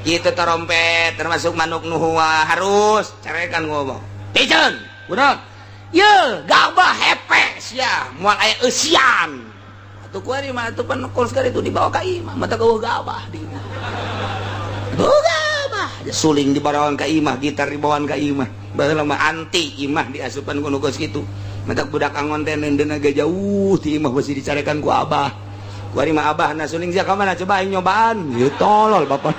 kitu trompet termasuk manuk nu harus cerekan ngomong piceun kunaon ye gabah hepes ya moal aya eusian atuh kuari mah atuh penekul sekali itu dibawa ka imah mata eueuh gabah di gabah suling dibawakan ka imah gitar dibawakan ka imah baheula mah anti imah diasupan ku nu geus kitu mata budak angon teh neundeuna ge jauh ti imah besi dicarekan ku abah kuari mah abahna suling sia ka mana coba aing nyobaan ye tolol bapak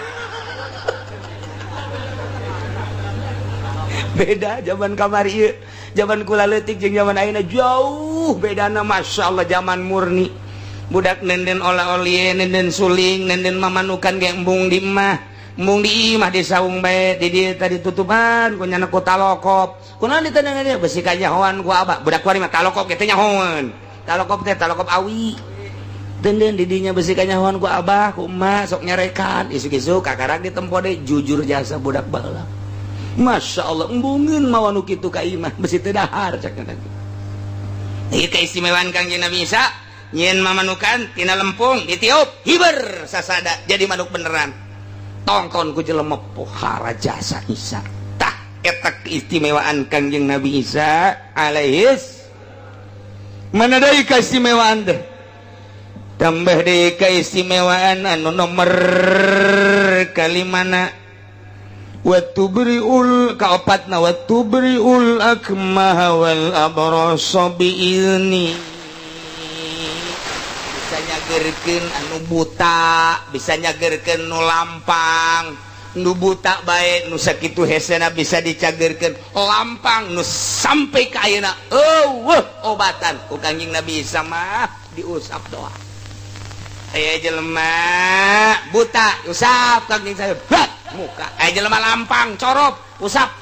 beda zaman kamari ieu zaman kula leutik jeung zaman ayeuna jauh bedana masyaallah zaman murni budak nenden olah-olie nenden suling nenden mamanukan ge embung di imah di saung bae di dieu tadi tutupan ku nyana ku talokop kunaon diteuneung dia besi kanyahoan ku abah budak kuari mah talokop ge teh nyahoan talokop teh talokop awi denden di dinya besi kanyahoan ku abah ku emak sok nyarekan isuk-isuk kakarang ditempo deui jujur jasa budak baheula Masya Allah embungin mawanu kitu ka imah besi teu dahar cak nanti ieu keistimewaan Kangjeng Nabi Isa nyieun mamanukan tina lempung ditiup hiber sasada jadi manuk beneran tonton ku jelema pohara jasa Isa tah eta keistimewaan Kangjeng Nabi Isa alaihis mana deui keistimewaan teh tambah deui keistimewaan anu nomor kalimana watubriul kaopatna watubriul akmah wal abrasa biizni bisa nyageurkeun anu buta bisa nyageurkeun nu lampang nu buta bae nu sakitu hesena bisa dicageurkeun lampang nu sampai ka ayeuna obatan ku Kangjeng Nabi Isa mah diusap doa aya jelema buta usap Kangjeng saya muka aya jelema lampang corop usap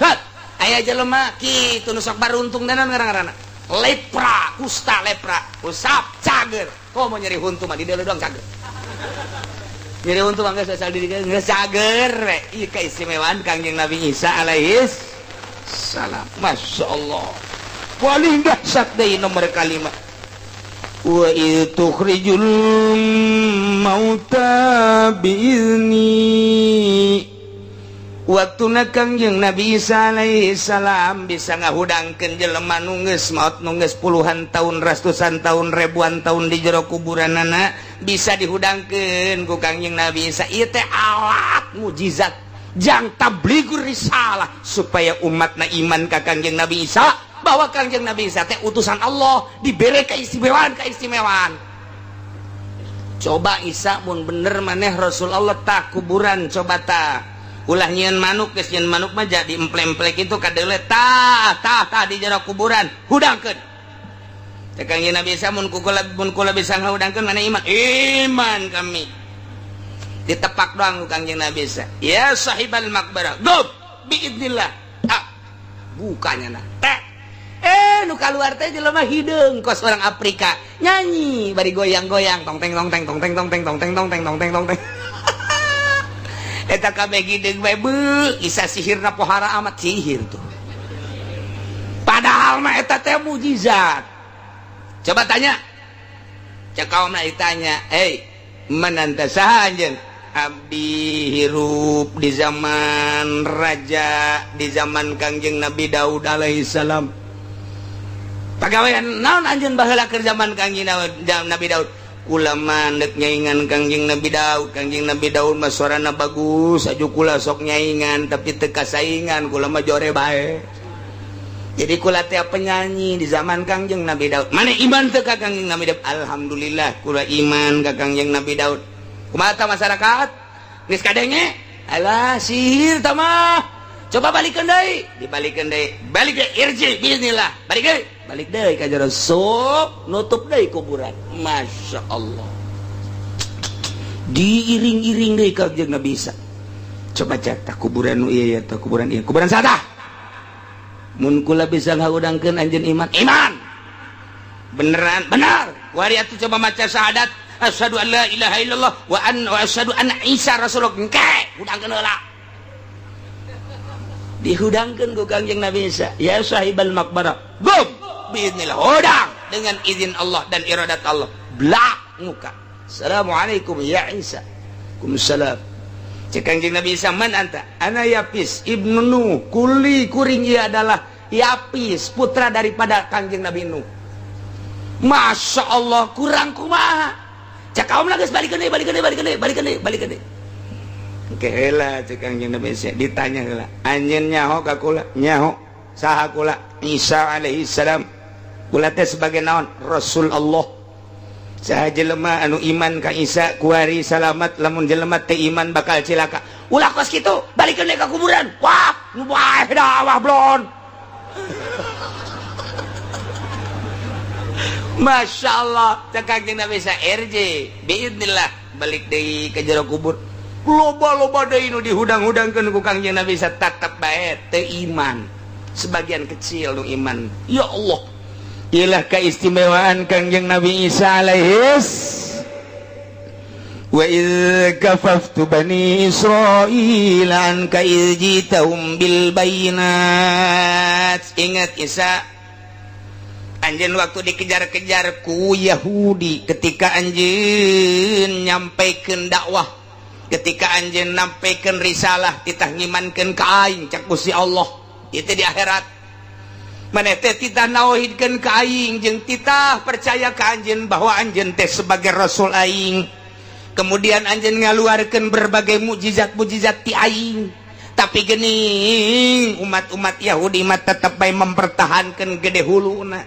aya jelema kitu nu sok baruntung danan ngaran-ngaranna lepra kusta lepra usap cager komo nyeri huntu mah di dieu doang cager nyeri huntu mah geus asal di dieu geus cager we ieu keistimewaan Kangjeng Nabi Isa alaihis salam masyaallah paling dahsyat deui nomor kalimat wa itukhrijul mauta biizni waktu Kangjeng Nabi Isa alaihi salam bisa ngahudangkeun jelema nu geus maot nu geus puluhan tahun ratusan tahun ribuan tahun di jero kuburanana bisa dihudangkeun ku Kangjeng Nabi Isa. Ieu teh alat mukjizat jang tablighur risalah supaya umatna iman ka Kangjeng Nabi Isa bahwa Kangjeng Nabi Isa teh utusan Allah dibere keistimewaan. Coba Isa mun bener maneh Rasul Allah tak kuburan coba ta ulah nyieun manuk geus nyieun manuk mah jadi emplek-emplek itu kadeule tah di jero kuburan hudangkeun. Teh Kangjeng Nabi Isa mun kula bisa ngahudangkeun maneh iman kami. Ditepak doang ku Kangjeng Nabi Isa. Ya sahibal makbarah. Gop biidznillah. Bukanya nah. Nu kaluar teh jelema hideung kos orang Afrika. Nyanyi bari goyang-goyang tong teng tong teng tong teng tong teng tong teng tong teng tong teng tong teng. Eta kabeh hideung bae beu, Isa sihirna pohara amat sihir tuh. Padahal mah eta teh mukjizat. Coba tanya. Cek kaum ditanya, mananta saha anjeun? Abdi hirup di zaman raja, di zaman Kangjeng Nabi Daud alaihi salam. Pagawean naon anjeun baheula keur zaman Kangjeng Nabi Daud? Kula mandek nyaingan Kangjeng Nabi Daud. Kangjeng Nabi Daud mah suarana bagus, aju kula sok nyaingan tapi teu kasaingan, kula mah jore bae. Jadi kula teh penyanyi di zaman Kangjeng Nabi Daud. Mane iman teu ka Kangjeng Nabi Daud? Alhamdulillah kula iman ka Kangjeng Nabi Daud. Kumaha ta masyarakat? Geus kadenge? Alah sihir tah mah. Coba balikeun deui, dibalikeun deui. Balik deui irji bismillah. Balik deui. Balik deui ka jero sok nutup deui kuburan. Masya Allah. Diiring-iring deui ka Kangjeng Nabi Isa. Coba cek tah kuburan nu ieu tah kuburan ieu. Kuburan saha? Mun kula bisa ngahudangkeun anjeun iman. Beneran, benar. Wari atuh coba maca syahadat asyhadu an la ilaha illallah wa asyhadu anna Isa rasulullah. Engke, hudangkeun heula. Dihudangkeun ku Kangjeng Nabi Isa. Ya sahibal makbarah. Gum biidznillah. Hudang dengan izin Allah dan iradat Allah. Blak muka. Assalamualaikum ya Isa. Waalaikumsalam. Cek Kangjeng Nabi Isa, man anta? Ana Yapis ibnu Nuh. Kuli kuring ia adalah Yapis, putra daripada Kangjeng Nabi Nuh. Masya Allah, kurang kumaha. Cek kaum lagi balikeun deui. Oke heula cek Kangjeng Nabi Isa ditanya heula. Anjeun nyaho ka kula? Nyaho. Saha kula? Isa alaihi salam. Kula teh sebagai naon? Rasul Allah. Saha jelema anu iman ka Isa kuari salamat, lamun jelema teh iman bakal cilaka. Ulah kos kitu, balikeun deui ka kuburan. Wah, nu bae dah blon. Masya Allah, cek Kangjeng Nabi Isa RJ biidznillah balik deui ka jero kubur. Loba-loba deui nu dihudang-hudangkeun ku Kangjeng Nabi Isa tetep bae teu iman. Sebagian kecil nu iman. Ya Allah. Iyalah keistimewaan Kangjeng Nabi Isa alaihis. Wa idz kafaftu bani Israil anka idz jitahum bil bayinat. Ingat Isa, anjeun waktu dikejar-kejar ku Yahudi ketika anjeun nyampaikeun dakwah, ketika anjeun nampikeun risalah titah ngimankeun ka aing cak Gusti Allah itu di akhirat. Maneh teh titah nauhidkeun ka aing jeung titah percaya ka anjeun bahwa anjeun teh sebagai rasul aing. Kemudian anjeun ngaluarkeun berbagai mukjizat-mukjizat ti aing. Tapi geuning umat-umat Yahudi mah tetep bae mempertahankeun gede huluna.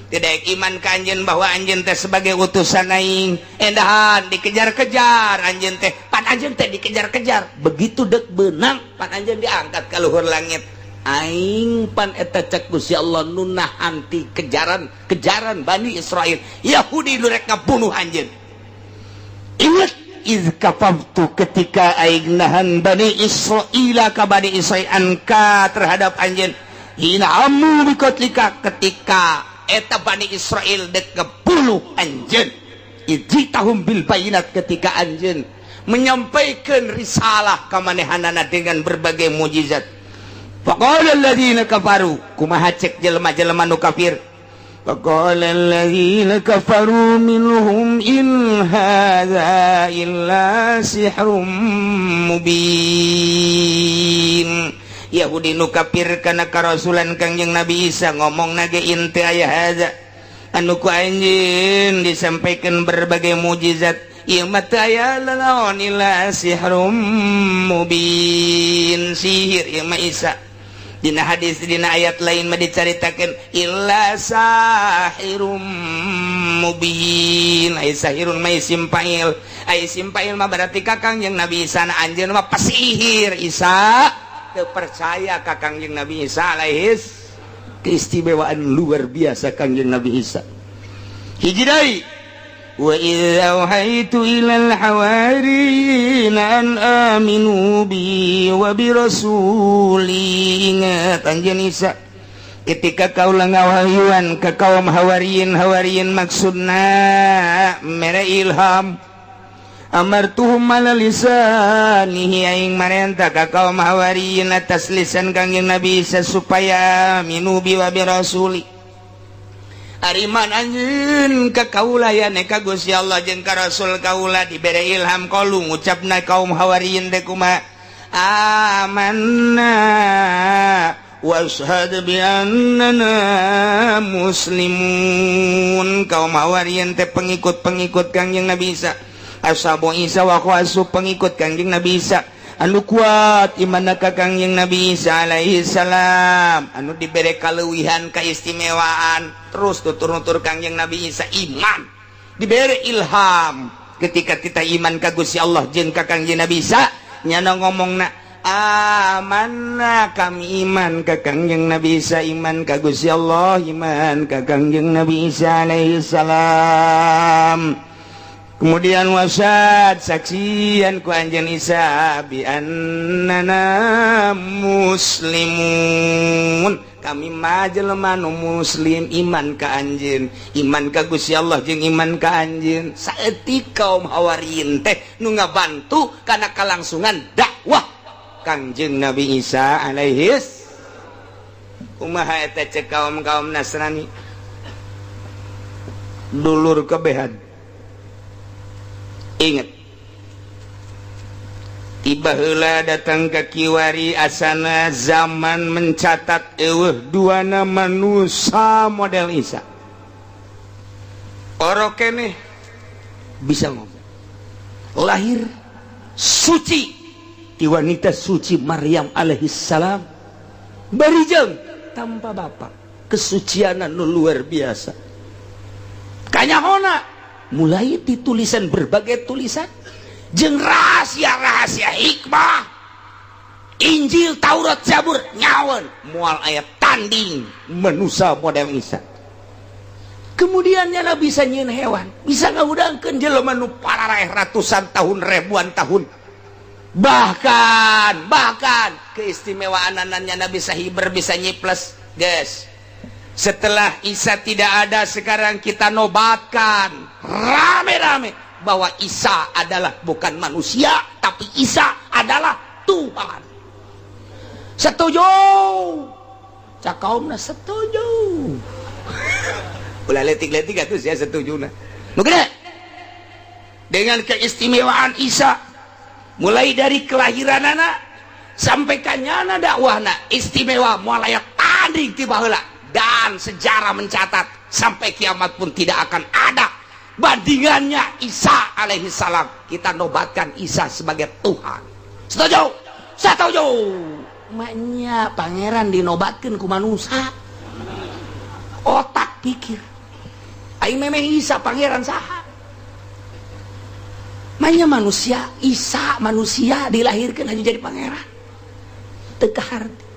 Tidak iman ka anjeun bahwa anjeun teh sebagai utusan aing. Endahan dikejar-kejar anjeun teh, pan anjeun teh dikejar-kejar. Begitu deuk beunang pan anjeun diangkat ka luhur langit. Aing pan eta cek Gusti Allah nu nahan ti kejaran Bani Israil. Yahudi nu rek ngabunuh anjeun. Ingat iz kafaftu ketika aing nahan Bani Israil ka Bani Israil anka terhadap anjeun. Hina amu bikotlika ketika eta Bani Israel dek ngebunuh anjeun. Ijtahum bil bayinat ketika anjeun menyampaikan risalah ka manehanana dengan berbagai mukjizat. Faqala alladziina kafaru, kumaha cek jelema-jelema nu kafir. فقال الذين كفروا منهم إن هذا إلا سحر مبين. Yahudi nu kafir kana karasulan Kangjeng Nabi Isa ngomong nage inte aya hadza anu ku anjeun disampaikan berbagai mukjizat ieu mah teu aya naon illa sihrum mubin, sihir ieu mah Isa. Dina hadis dina ayat lain mah dicaritakeun illa sahirum mubin. Ai sahirun mah isim fa'il. Ai isim fa'il mah berarti ka Kangjeng Nabi Isa na anjeun mah pasihir. Isa teu percaya ka Kangjeng Nabi Isa alaihi keistimewaan luar biasa Kangjeng Nabi Isa. Hiji deui wa idza auhaitu ilal hawariyina an aminu bi wa bi rasuli. Ingat anjeun Isa ketika kaula ngawahyuan ka kaum hawariyin. Hawariyin maksudna mere ilham. Amartuhum ala lisanihi aing marentah ka kaum hawariyin atas lisan Kangjeng Nabi Isa supaya minu bi wa bi rasuli. Ariman anjeun ka kaula ya ne ka Gusti Allah jeung ka Rasul kaula dibere ilham qalu ngucapna kaum hawariyin teh kumaha amanna washhad bi annana muslimun. Kaum hawariyin teh pengikut-pengikut Kangjeng Nabi Isa. Ashabu Isa wa khasu pengikut Kangjeng Nabi Isa anu kuat imanna ka Kangjeng Nabi Isa alaihi salam, anu dibere kaleuwihan kaistimewaan terus tutur-nutur Kangjeng Nabi Isa iman dibere ilham. Ketika kita iman ka Gusti Allah jeung ka Kangjeng Nabi Isa nyana ngomongna amanna kami iman ka Kangjeng Nabi Isa, iman ka Gusti Allah, iman ka Kangjeng Nabi Isa alaihi salam. Kemudian wasad saksian ku anjeun Isa bi annana muslimun, kami mah jelema nu muslim iman ka anjeun, iman ka Gusti Allah jeung iman ka anjeun. Saeutik kaum hawariyin teh nu ngabantu kana kalangsungan dakwah Kangjeng Nabi Isa alaihi. Kumaha eta cek kaum-kaum Nasrani dulur kebehan. Ingat, tiba heula datang ke kiwari asana zaman mencatat eueuh duana manusia model Isa. Oro keneh bisa ngomong. Lahir suci ti wanita suci Maryam alaihi salam. Barijeng tanpa bapa. Kesucianan nu luar biasa. Kanyahona mulai ditulisan berbagai tulisan jeung rahasia-rahasia hikmah Injil, Taurat, Zabur nyawan moal ayat tanding manusia model Isa. Kemudian nyana bisa nyieun hewan, bisa ngahudangkeun jelema nu pararaeh ratusan tahun, ribuan tahun. Bahkan keistimewaan nyana bisa hiber, bisa nyiples, guys. Setelah Isa tidak ada, sekarang kita nobatkan rame-rame bahwa Isa adalah bukan manusia, tapi Isa adalah Tuhan. Setuju? Cak kaumna setuju. Ulah letik-letik atuh saya setuju na. Mungkin dengan keistimewaan Isa, mulai dari kelahiranana sampai kanyana dakwahna istimewa moal aya tanding ti baheula. Dan sejarah mencatat sampai kiamat pun tidak akan ada bandingannya Isa alaihi salam. Kita nobatkan Isa sebagai Tuhan. Setuju? Setuju. Maknya pangeran dinobatkan ku manusia. Otak pikir aing memeh Isa pangeran saha. Maknya manusia, Isa manusia dilahirkan hanya jadi pangeran. Teu kaharti.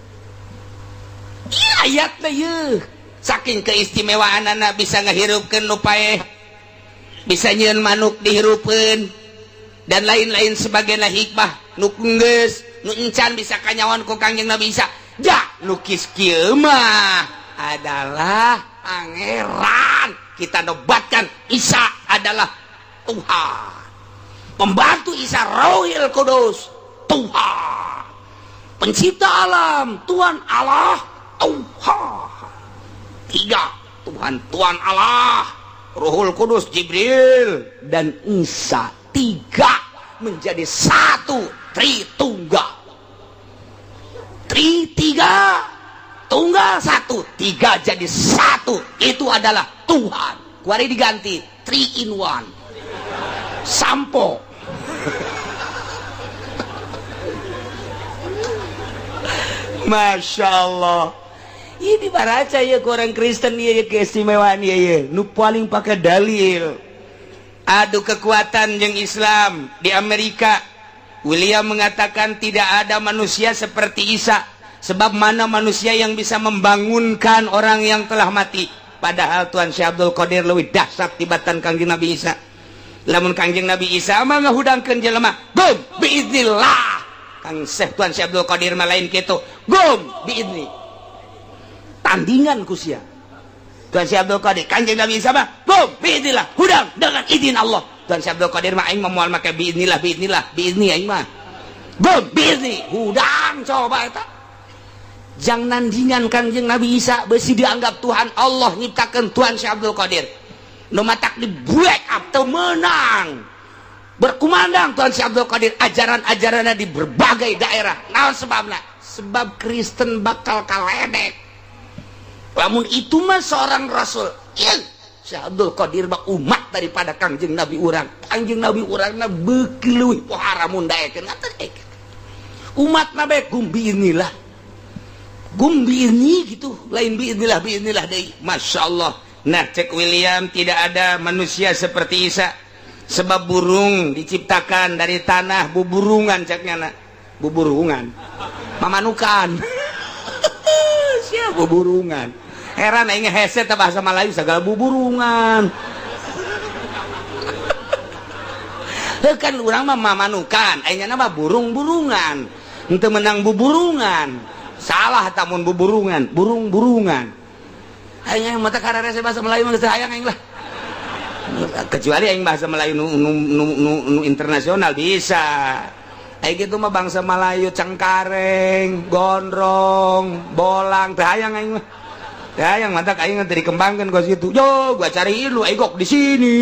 Ayat lah ye saking keistimewaan anak bisa ngahirupkeun nu paeh, bisa nyieun manuk dihirupkeun dan lain-lain sebagainya hikmah nu geus nu encan bisa kanyawan ku Kangjeng Nabi Isa. Ja lukis kieu mah adalah pangeran. Kita nobatkan Isa adalah Tuhan. Pembantu Isa Rohil Kudus Tuhan. Pencipta alam Tuhan Allah Tuhan. 3 Tuhan Allah, Ruhul Kudus, Jibril, dan Isa, tiga menjadi satu, Tritunggal. Tiga, tunggal satu, tiga jadi satu. Itu adalah Tuhan. Kuari diganti 3 in 1. Sampo. Masya Allah. Ini baraca ya orang Kristen ya keistimewaan ya. Nu paling pakai dalil. Adu kekuatan yang Islam di Amerika. William mengatakan tidak ada manusia seperti Isa. Sebab mana manusia yang bisa membangunkan orang yang telah mati. Padahal Tuhan Syekh Abdul Qadir lebih dahsyat tibatan Kangjeng Nabi Isa. Lamun Kangjeng Nabi Isa mah ngahudangkeun jelema, gum biiznillah. Kang Syekh Tuhan Syekh Abdul Qadir mah lain kitu, gum biizni. Tandingan ku sia. Tuhan Syekh Abdul Qadir, Kangjeng Nabi Isa mah gum biiznillah, hudang dengan izin Allah. Tuhan Syekh Abdul Qadir mah aing mah moal make biiznillah, biizni aing mah. Gum biizni, hudang coba eta. Jang nandingan Kangjeng Nabi Isa besi dianggap Tuhan Allah nyiptakeun Tuhan Syekh Abdul Qadir. Nu matak di break up teu meunang. Berkumandang Tuhan Syekh Abdul Qadir ajaran-ajaranna di berbagai daerah. Naon sebabna? Sebab Kristen bakal kaledek. Lamun itu mah seorang rasul. Syekh Abdul Qadir mah umat daripada Kangjeng Nabi urang. Kangjeng Nabi urangna beuki leuwih pohara mun daekeun ngaten. Umatna bae gumbi inilah. Gumbi ini gitu, lain biinilah deh. Masya Allah. Nah, cek William, tidak ada manusia seperti Isa. Sebab burung diciptakan dari tanah buburungan, ceknya nak. Buburungan, mamanukan. Siapa buburungan? Heran, aing heset bahasa Melayu segala buburungan. Kan orang mah mamanukan, aingnya nama burung-burungan. Untuk menang buburungan. Salah tamun buburungan, burung-burungan. Aing mata karare bahasa Melayu mah geus hayang aing lah. Kecuali aing bahasa Melayu nu internasional bisa. Aing kitu mah bangsa Melayu cengkareng, gondrong, bolang teu hayang aing mah. Teu hayang mata aing teu dikembangkeun ka situ. Yo, gua cariin lu aigok di sini.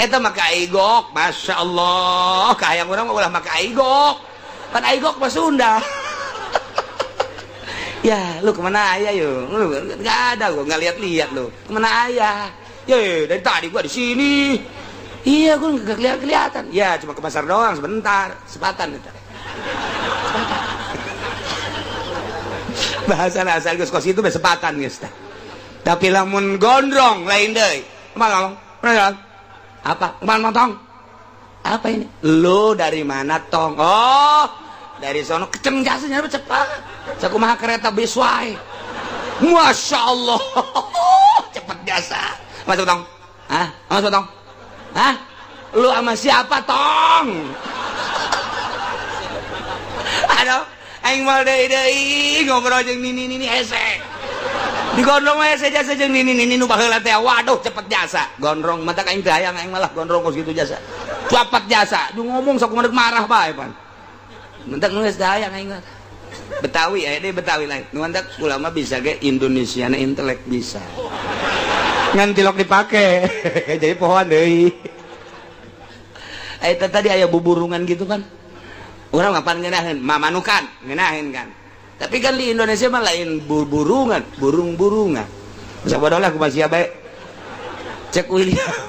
Eta maka aigok, Masya Allah. Kahayang urang mah ulah maka aigok. Kan aigok mah Sunda. Ya, lu kemana ayah yuk? Lu nggak ada, gua nggak lihat lu. Kemana ayah? Ya, dari tadi gua di sini. Iya, gua nggak kelihatan. Ya, cuma ke pasar doang sebentar, sepatan itu. Bahasa asal geus kos itu sepatan geus teh. Tapi lamun gondrong lain deui. Kemana? Apa? Kemana tong? Apa ini? Lo dari mana tong? Oh, dari sono kecem jasanya cepat. Sakumaha kereta bis wae. Masya Allah. Cepat jasa. Masuk tong. Hah? Masuk tong. Hah? Lu sama siapa tong? Aduh, aing mal deui ngobrol jeung nini hese. Di gondrong mah hese jasa jeung nini nu baheula teh. Waduh, cepet jasa. Gondrong mata aing teh hayang aing malah gondrong kos kitu jasa. Cepat jasa. Du ngomong sok mandek marah bae pan. Mentek nu geus teh hayang aing mah. Betawi aya deui Betawi lain. Nu mentek ulama bisa ge Indonesiana intelek bisa. Ngan tilok dipake. Jadi pohon deui. Eta tadi aya buburungan gitu kan. Urang ngapan ngeunaheun, mamanukan, ngeunaheun kan. Tapi kan di Indonesia mah lain burungan, burung-burungan. Sabadolah kumaha sia bae. Cek William.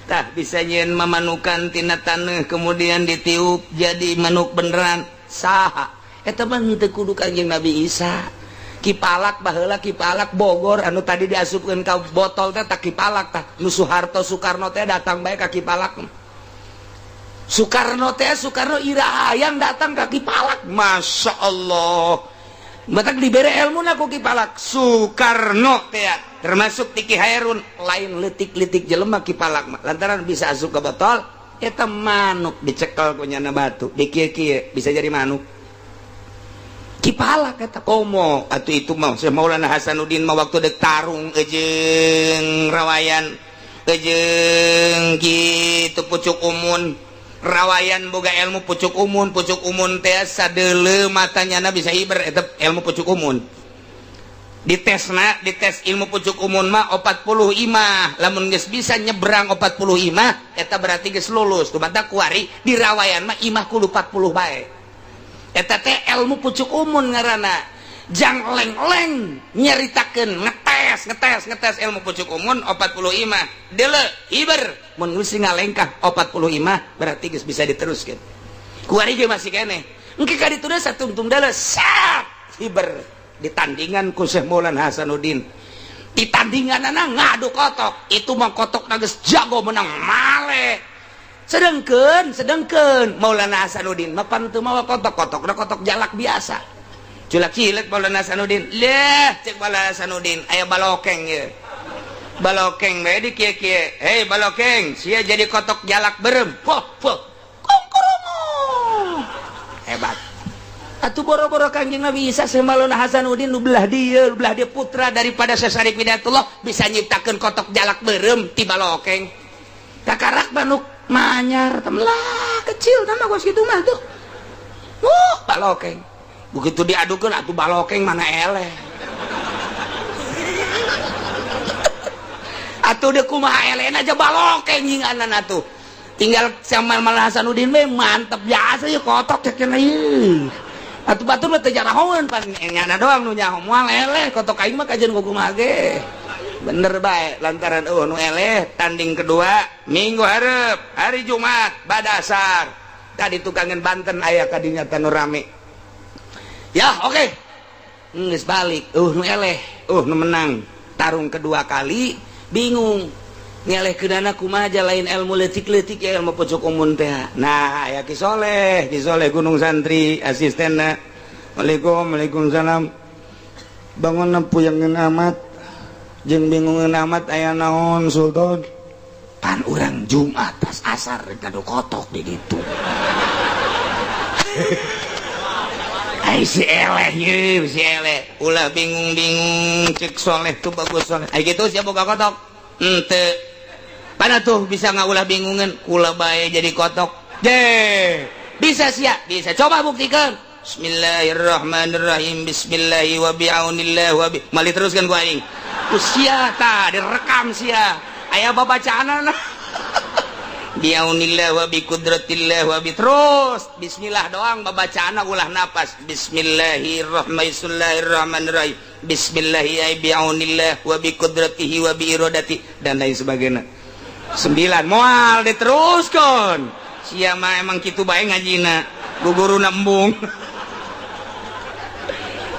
Tah bisa nyeun mamanukan tina taneuh kemudian ditiup jadi manuk beneran. Saha? Eta mah henteu kudu Kangjeng Nabi Isa. Kipalak baheula Kipalak Bogor anu tadi diasupkeun ka botol teh tak Kipalak tah. Nu Soeharto Soekarno teh datang bae ka Kipalak. Soekarno ira hayang datang ke Kipalak. Masya Allah. Matak diberi ilmu ku Kipalak. Soekarno teh termasuk Tiki Hairun lain letik-letik jelema Kipalak lantaran bisa asup ke botol. Eta manuk dicekel ku nyana batu dikieu-kieu bisa jadi manuk. Kipalak eta komo atuh itu mah Syekh Maulana Hasanuddin mah waktu dek tarung jeung rawayan jeung kitu pucuk umun. Rawayan boga ilmu pucuk umun teh sadeuleu matanya bisa hiber eta ilmu pucuk umun dites ilmu pucuk umun mah 40 imah lamun geus bisa nyebrang 40 imah eta berarti geus lulus tumata kuari di rawayan mah imah kudu 40 bae eta teh ilmu pucuk umun ngaranna jang leng-leng nyaritakeun ngetes ilmu pucuk umun 40 imah deule hiber mun geus ngalengkah 40 imah berarti geus bisa diteruskeun kuari ge masih keneh engke ka ditu deui satungtung deule sat hiber ditandingan ku Syekh Maulana Hasanuddin ditandinganana ngadu kotok itu mah kotok geus jago menang male sedengkeun Maulana Hasanuddin mah panteu mawa kotok kotok jalak biasa culak cilik Maulana Hasanuddin leh cek Maulana Hasanuddin aya balokeng ye balokeng bae di kieu-kieu hei balokeng sia jadi kotok jalak berem poh kongkoromo hebat atuh boro-boro Kangjeng Nabi Isa Maulana Hasanuddin nu belah dia putra daripada Syekh Hidayatullah bisa nyiptakeun kotok jalak berem ti balokeng kakarak banuk manyar temlah kecil nama gos kitu mah tuh balokeng begitu diadukeun atuh balokeng mana eleh atuh deuk kumaha elehna aja balokeng nyinganan atuh tinggal sama Maulana Hasanuddin we mantep biasa ya kotok cek ieu atuh batur mah teu jarahoeun pan nyana doang nu nyaho moal eleh kotok aing mah kajian kumaha ge bener bae lantaran nu eleh tanding kedua minggu hareup hari Jumat badasar tadi tukangan Banten aya kadinya tanu rame ya oke geus balik nu eleh nu menang tarung kedua kali bingung nyelehkeunana kumaha aja lain ilmu leutik-leutik ya ilmu pucuk umun teh nah aya Ki Soleh Gunung Santri asistenna Waalaikumsalam bangun puyengkeun amat jeung bingungeun amat aya naon Sultan pan urang Jumat pas asar kado kotok di ditu ai si eleh ulah bingung cek Soleh tuh bagus Soleh ai kitu sia boga kotok henteu pana tuh bisa ngaulah bingungan kula bae jadi kotok bisa sia bisa coba buktikan Bismillahirrahmanirrahim Bismillahi wa bi'aunillah wa bi mali teruskan ku aing sia tah direkam sia aya babacaanana bi'aunillah wa bi qudratillah wa bi terus bismillah doang babacaana ulah napas Bismillahirrahmanirrahim Bismillahi ay bi'aunillah wa bi qudratihi wa bi iradati dan lain sebagainya 9 moal diteruskan sia mah emang kitu bae ngajina guguruna embung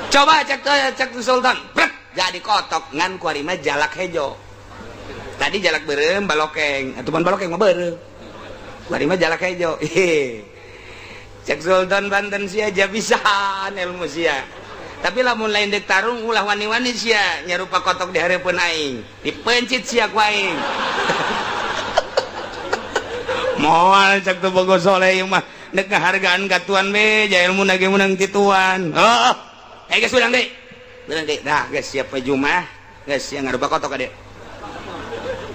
coba cek Sultan brek jadi kotok ngan kuari mah jalak hejo tadi jalak berem balokeng atuh pan balokeng mah berem kuari mah jalak hejo cek Sultan Banten sia aja pisan ilmu sia tapi lamun lain dek tarung ulah wani-wani sia nyarupa kotok di hareupeun aing dipencit sia ku aing moal cek tuh bogo Soleh mah dek ngahargaan katuan be ja ilmu nage menang tituan geus urang deui dah geus siap we Jumat geus yang ngarupa kotok ade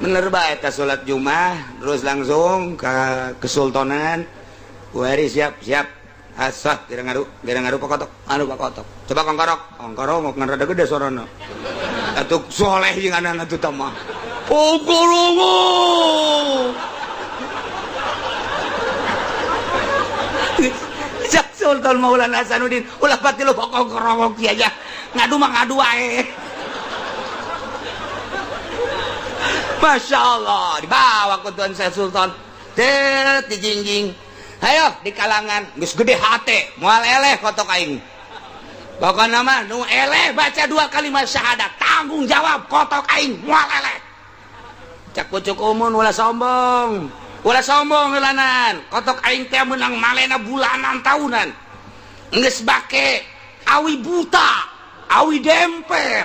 bener bae eta salat Jumat terus langsung ka kesultanan kuari siap asah gara ngarupa kotok coba kongkorok ngarada gede sorona atuh Soleh jeung anak atuh tamah kongkorongo Sultan Maulana Hasanuddin ulah pati lu kongkorong kieu aja ngadu mah ngadu wae Masya Allah dibawa ku Tuan Syekh Sultan tet dijingjing ayo di kalangan geus gede hate moal eleh kotok aing pokona mah nu eleh baca 2 kalimat syahadat tanggung jawab kotok aing moal eleh cak pucuk umun ulah sombong heulanan kotok aing teh meunang malena bulanan tahunan geus bake awi buta awi dempet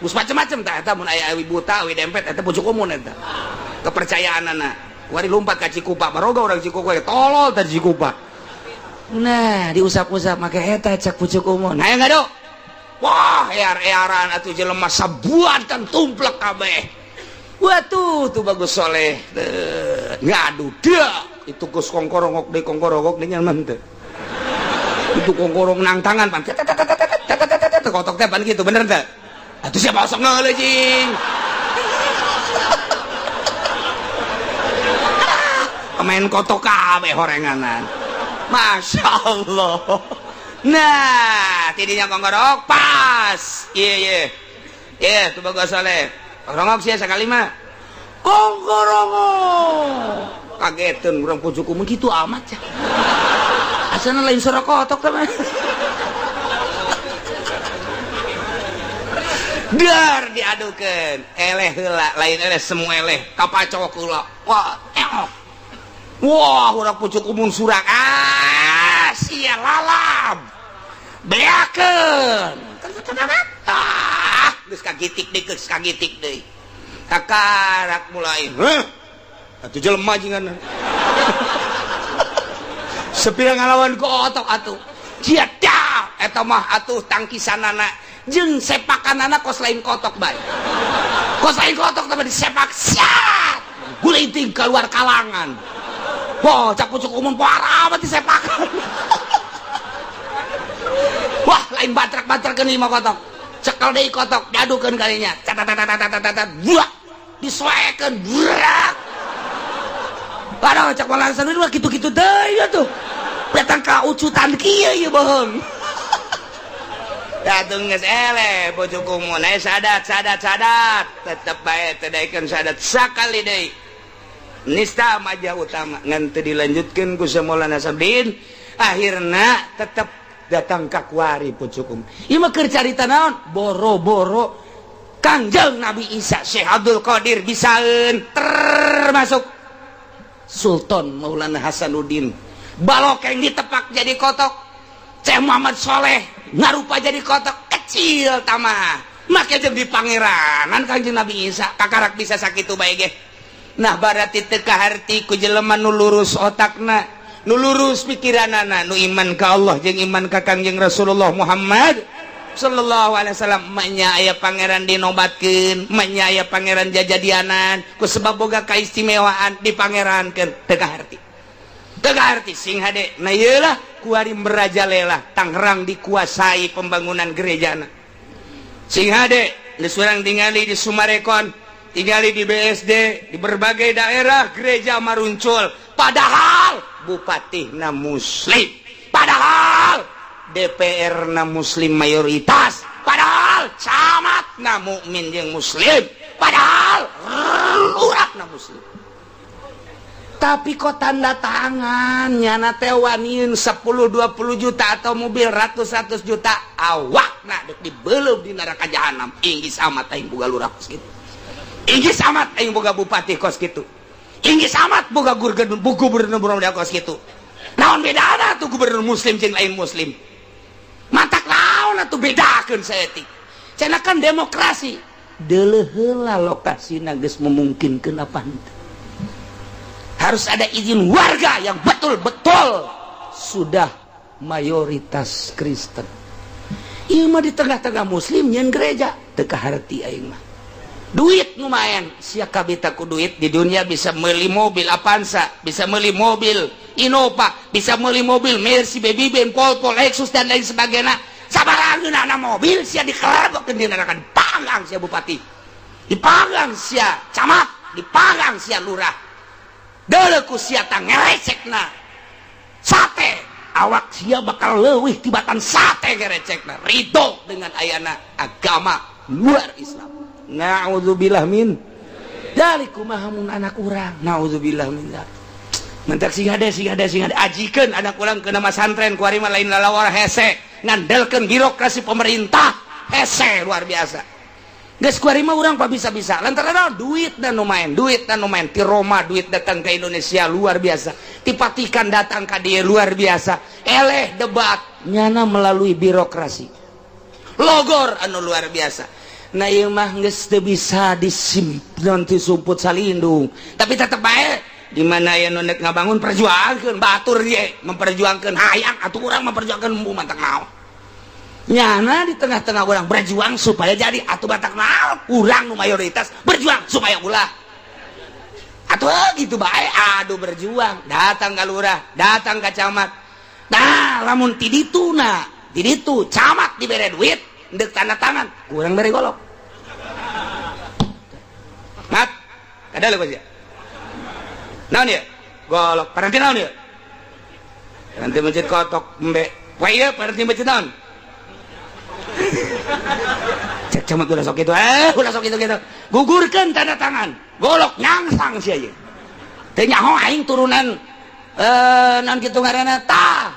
geus macem-macem tah eta mun aya awi buta awi dempet eta pucuk umun eta kepercayaanana wari lompat ka Cikupa baroga urang Cikupa tolol tah Cikupa nah diusap-usap make eta cak pucuk umun aya ngado wah ear-earan atuh jelema sabuatan tumplek kabeh watuh tuh bagus Soleh ngadu dah itu kus kongkorongok deui nyaman teh itu kongkorong nang tangan pan kotok teh pan gitu bener teh atuh siapa osok ngeuleuh jing main kotok kabeh horenganan Masya Allah. Nah tidinya konggorok pas iya tuh bagus soleh rongok sih sekali mah konggorok kagetin kurang pucuk umum gitu amat ya asalnya lain suara kotok teman dar diadukan eleh heula lain eleh semua eleh kapacok heula wah urang pucuk umum surak sia lalab beakeun geus kagitik deui kakarak mulai atuh jelema jingan sepira ngalawan ku otok atuh cia eta mah atuh tangkisanana jeung sepakanana kos lain kotok bae kos lain kotok tapi disepak siat guliting keluar kalangan wah cak pucuk umum parah mah disepakan wah lain batrak-batrakeun lima kotok cekel deui kotok diadukeun kalinya tat buak disuekeun burak padahal cak malasan mah kitu-kitu deui atuh datang ka ucutan kieu ieu bohong datung geus eleh pucuk umum sadat tetep bae tadaikeun sadat sakali deui nista maja utama ngan teu dilanjutkeun ku Maulana Sabdin akhirna tetep datang ka kuari pucuk umum ieu mah keur carita naon boro-boro Kangjeng Nabi Isa Syekh Abdul Qadir bisaeun termasuk Sultan Maulana Hasanuddin balokeng ditepak jadi kotok Syekh Muhammad Soleh ngarupa jadi kotok kecil tamah make jeung di pangeranan Kangjeng Nabi Isa kakarak bisa sakitu bae ge nah berarti teu kaharti ku jelema nu lurus otakna nu lurus pikiranana nu iman ka Allah jeung iman ka Kangjeng Rasulullah Muhammad sallallahu alaihi wasallam manya aya pangeran dinobatkeun manya aya pangeran jajadianan ku sebab boga kaistimewaan dipangerankeun teu kaharti sing hade na ieu lah kuari merajalela Tangerang dikuasai pembangunan gerejana sing hade geus urang tingali di Sumarekon tinggali di BSD di berbagai daerah gereja maruncul padahal bupati na muslim padahal DPR na muslim mayoritas padahal camat na mukmin jeung muslim padahal lurah na muslim tapi kok tanda tangan nyana teh waniun 10-20 juta atau mobil ratus juta awakna dek dibeuleuh di neraka jahanam inggis amat aing boga lurah kos kitu inggis amat aing boga bupati kos kitu inggis amat boga gubernur kos kitu naon bedana tuh gubernur muslim jeung lain muslim mantak naon atuh bedakeun saeutik cenah kan demokrasi deuleuh heula lokasina geus memungkinkeun apa henteu harus ada izin warga yang betul-betul sudah mayoritas Kristen. Ieu mah di tengah-tengah muslim nyeun gereja teu kaharti aing mah. Duit lumayan, sia kabita ku duit di dunia bisa meuli mobil Avanza, bisa meuli mobil Innova, bisa meuli mobil Mercy, Baby Ben, Volvo, Lexus dan lain sebagainya. Sabarangeunana mobil sia dikelabokeun di neraka dipanggang sia bupati. Dipanggang sia camat, dipanggang sia lurah. Deuleuh ku sia tang ngerecekna sate awak sia bakal leuwih tibatan sate ngerecekna ridho dengan ayana agama luar Islam naudzubillah min dzalikum mahamun anak urang naudzubillah min dzalik mentak sing hade ajikeun anak urang keuna masantren kuari mah lain lalawar hese ngandelkeun birokrasi pemerintah hese luar biasa geus kuari mah urang pa bisa-bisa lantaran duit dan lumayan ti Roma duit datang ke Indonesia luar biasa ti Vatikan datang ka dieu luar biasa eleh debat nyana melalui birokrasi logor anu luar biasa nah ieu mah geus teu bisa disimpen disumput salindung tapi tetep bae di mana aya nu neuk ngabangun perjuangkeun batur ye memperjuangkeun hayang atuh urang memperjuangkeun mbu mantak naon nyana di tengah-tengah orang berjuang supaya jadi atuh batak naon urang nu mayoritas berjuang supaya ulah atuh gitu bae aduh berjuang datang ka lurah datang ka camat nah lamun ti ditu camat dibere duit deuk tanda tangan urang bere golok ada lho ya naon ya golok paranti naon ya paranti masjid kotok mbek poe ieu paranti masjid naon cek camat ulah sok itu gitu gugurkeun tanda tangan golok nyangsang sia ieu teu nyaho aing turunan naon kitu ngaranna tah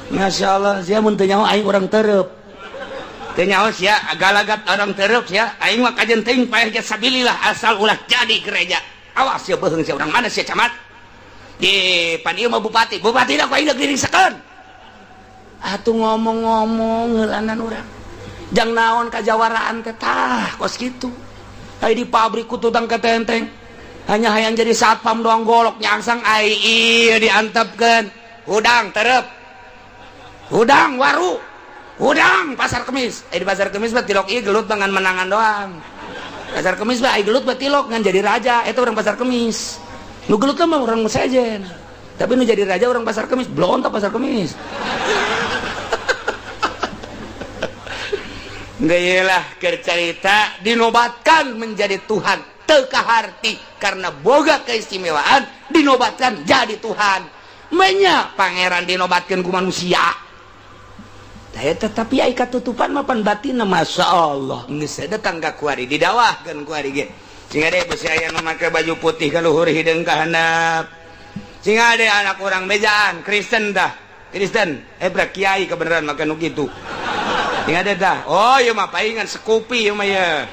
Masya Allah sia mun teu nyaho aing urang tereup teu nyaho sia galagat orang tereup sia aing mah kajen teuing paeh ge sabilillah asal ulah jadi gereja awas sia beuheung sia urang mana sia camat di pan ieu mah bupati da ku aing dirisekeun atuh ngomong-ngomong heulanan urang jang naon kajawaraan teh tah kos kitu ai di pabrik ku tutang ketenteng hanya hayang jadi satpam doang golok nyangsang ai ieu diantepkeun hudang tereup hudang waru hudang pasar kemis di pasar kemis mah tilok ieu gelut dengan menangan doang pasar kemis mah ai gelut mah tilok ngan jadi raja eta orang pasar kemis nu gelut mah orang sejen tapi nu jadi raja orang pasar kemis blonta pasar kemis Gailah kercarita dinobatkan menjadi Tuhan teu kaharti karena boga keistimewaan dinobatkan jadi Tuhan menya pangeran dinobatkan ku manusia tetapi ai katutupan mah pan batinna masyaallah geus datang ka kuari didawahkeun kuari ge singa de besi aya nu make baju putih ka luhur hideung ka handap singa de anak urang bejaan Kristen dah Kristen brak kiai kebenaran make nu kitu singa de dah oh ieu mah paingan sekupi ieu mah ya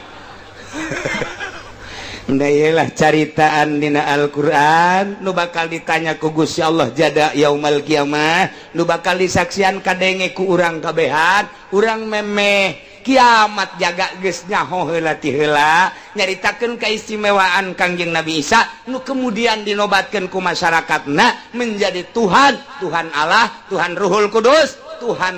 Ndailah caritaan dina Al-Quran nu bakal ditanya ku Gusti Allah jada yaumal kiamah nu bakal disaksian kadenge ku urang kabehan urang memeh kiamat jaga geus nyaho heula ti heula nyaritakeun keistimewaan Kangjeng Nabi Isa nu kemudian dinobatkeun ku masyarakatna menjadi Tuhan Tuhan Allah Tuhan Ruhul Kudus Tuhan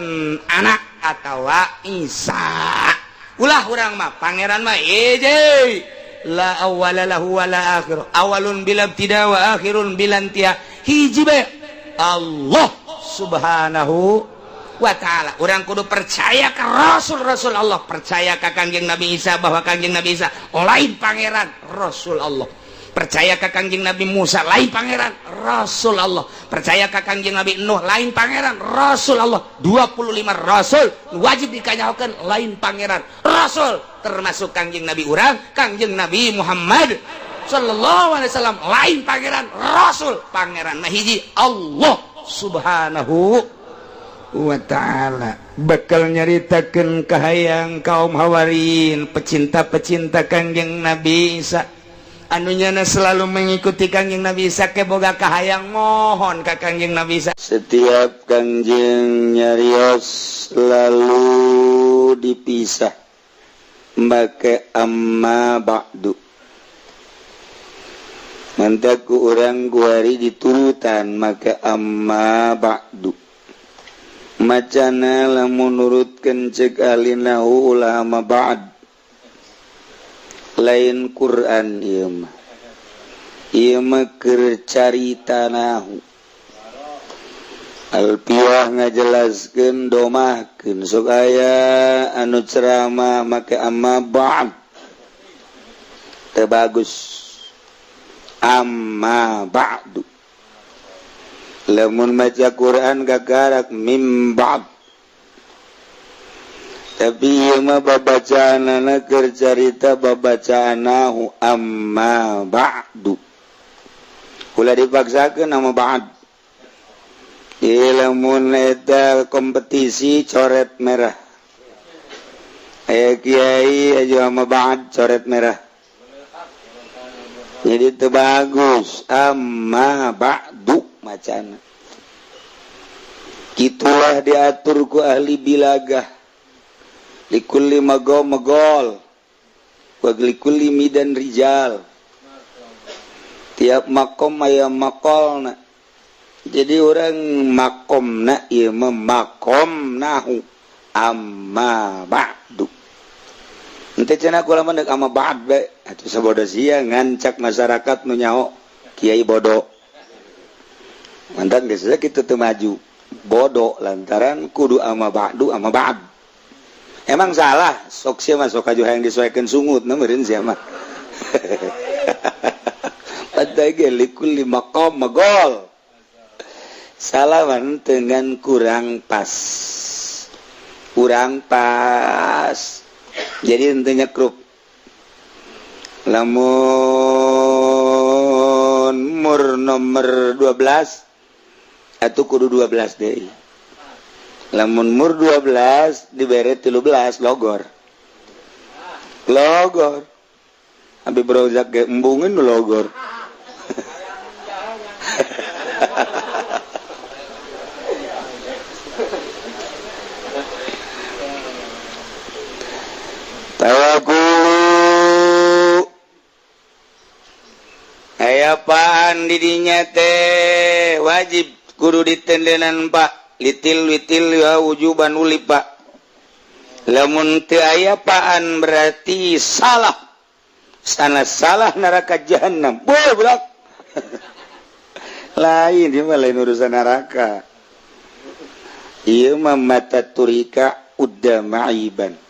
Anak atawa Isa ulah urang mah pangeran mah ejey la awwala lahu wa la akhir awalun bil ibtida wa akhirun bil intiha hiji bae Allah subhanahu wa ta'ala urang kudu percaya ka rasul-rasul Allah percaya ka Kangjeng Nabi Isa bahwa Kangjeng Nabi Isa lain pangeran rasul Allah percaya ka Kangjeng Nabi Musa lain pangeran rasul Allah percaya ka Kangjeng Nabi Nuh lain pangeran rasul Allah 25 rasul wajib dikanyahokeun lain pangeran rasul termasuk Kangjeng Nabi urang Kangjeng Nabi Muhammad sallallahu alaihi wasallam lain pangeran rasul pangeran mah hiji Allah subhanahu wa ta'ala bakal nyaritakeun kahayang kaum Hawarin pecinta-pecinta Kangjeng Nabi Isa anunya selalu mengikuti Kangjeng Nabi Isa ke boga kahayang mohon ka Kangjeng Nabi Isa setiap Kangjeng nyarios lalu dipisah make amma ba'du mantaku orang guari diturutan make amma ba'du macana lamun nurutkeun cek alinahu ulama ba'd lain Quran ieu mah keur carita nahu Alpiah ngajelaskeun domahkeun sok aya anu ceramah make amma ba'd teu bagus amma ba'du lamun maca Quran gagarak mim ba'd tapi ieu mah babacaanana keur carita babacaanahu amma ba'du ulah dipaksakeun amma ba'd lamun eta kompetisi coret merah aya kiai aja amma ba'd coret merah jadi teu bagus amma ba'du macana kitulah diatur ku ahli bilagah likulli magol wa likulli midan rijal tiap makom aya makolna jadi orang makomna ieu mah makomnahu amma ba'du henteu cenah kula mah deuk amma ba'd bae atuh sabodo sia ngancak masyarakat nu nyaho kiai bodoh mantan geus kitu teu maju bodoh lantaran kudu amma ba'du amma ba'd emang salah sok sia mah sok aja yang disesuaikan sungut meureun sia mah padahal likulli maqam magol salaman dengan kurang pas jadi intinya kruk lamun mur nomor 12 atau kudu 12 deui lamun mur 12 dibere 13 logor abi brojak ge embungeun logor apaan didinya teh wajib kudu ditendenan Pak litil ya wujuban uli Pak lamun teu aya apaan berarti salah sana salah neraka jahanam budak lain dia mah lain urusan neraka ieu mah mata turika udda ma'iban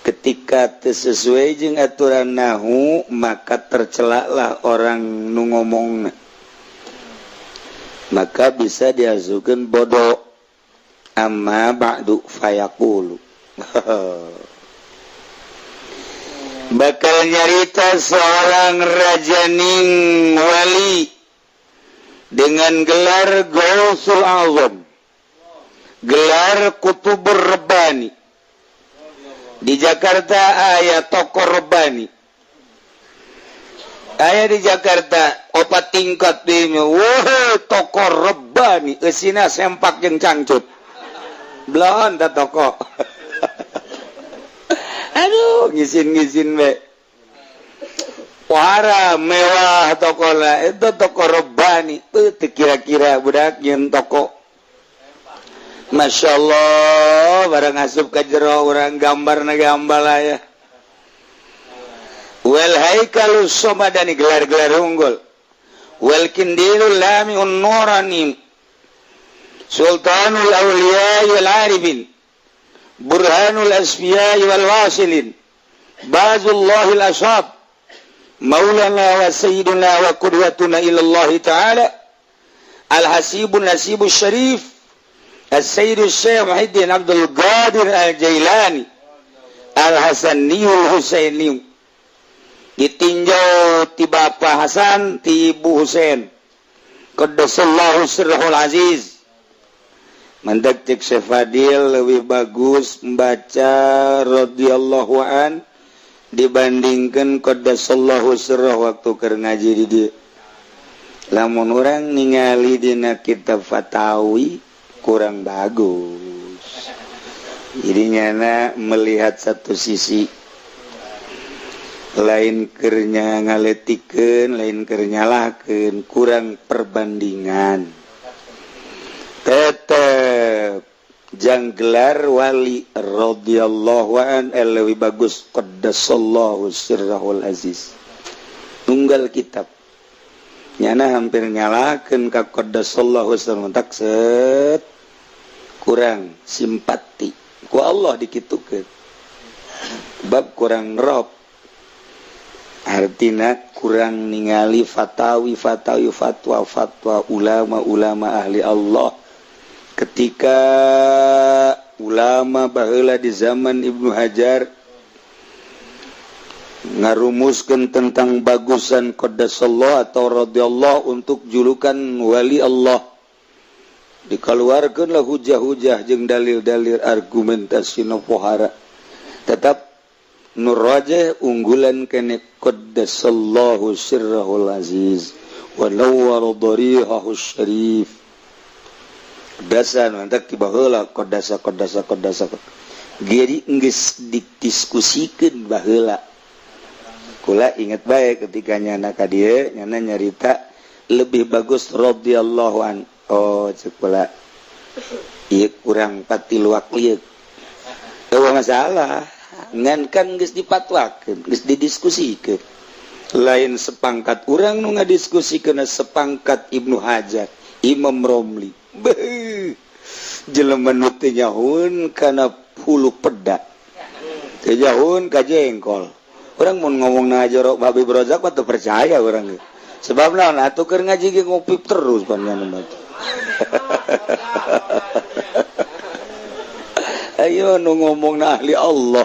ketika sesuai jeung aturan nahu maka tercelaklah orang nu ngomongna maka bisa diajukeun bodoh amma ba'du fayaqulu bakal nyarita seorang rajaning wali dengan gelar Gausul Azam gelar Kutubur Rabbani di Jakarta aya toko Rabbani aya di Jakarta opat tingkat dinya wah toko Rabbani eusina sempak jeung cangcut belon da toko aduh ngisin we wara mewah tokola itu toko Rabbani teu kira-kira budak nyeun toko Masya Allah barang asup ka jero urang gambar na gambala ya wal haikalus somadani gelar-gelar unggul wal kindilul lami'un nurani sultanul awliya wal arifin burhanul asfiya wal wasilin bazullahil ashab maulana wa sayyiduna wa qudwatuna ilallahi ta'ala al-hasibun nasibus syarif As-Sayyid Syekh Muhyiddin Abdul Qadir Al-Jailani Al-Hasaniyul Husaini ditinjau ti Bapak Hasan ti Ibu Husain Qaddasallahu sirrahul aziz mandak cek Syekh Fadil lebih bagus membaca radhiyallahu an dibandingkan Qaddasallahu sirrah waktu keur ngaji di dieu lamun urang ningali dina kitab fatawi kurang bagus jadinya melihat satu sisi lain kernya ngaletikeun lain kernya nyalahkeun kurang perbandingan tetep jang gelar wali radhiyallahu an lebih bagus qaddasallahu sirrahul aziz tunggal kitab nyana hampir nyalahkeun ka qaddasallahu sirrahul takset kurang simpati ku Allah dikitukeun bab kurang rob artina kurang ningali fatwa ulama ahli Allah ketika ulama baheula di zaman Ibnu Hajar ngarumuskeun tentang bagusan qaddasallahu atau radhiyallahu untuk julukan wali Allah dikeluarkanlah hujah-hujah jeung dalil-dalil argumentasi nu pohara tetap nur rajih unggulan kene qaddasallahu sirrahul aziz wa nawwara darihahu syarif dasan mantak ti baheula qaddasa geri geus didiskusikeun baheula kula inget bae ketika nyana ka dieu nyana nyarita lebih bagus radhiyallahu an oh cekula ieu kurang pati luak lieu teu masalah ngan kan geus dipatwakeun geus didiskusikeun lain sepangkat urang nu ngadiskusikeun sepangkat Ibnu Hajar Imam Romli jelema nu teu nyahoeun kana hulu peda kejauhan ka jengkol orang mau ngomong na jorok babi brozak mah teu percaya orang ge sebab naon atuh keur ngaji ge ngopi terus panjang mah ayo nu ngomong na ahli Allah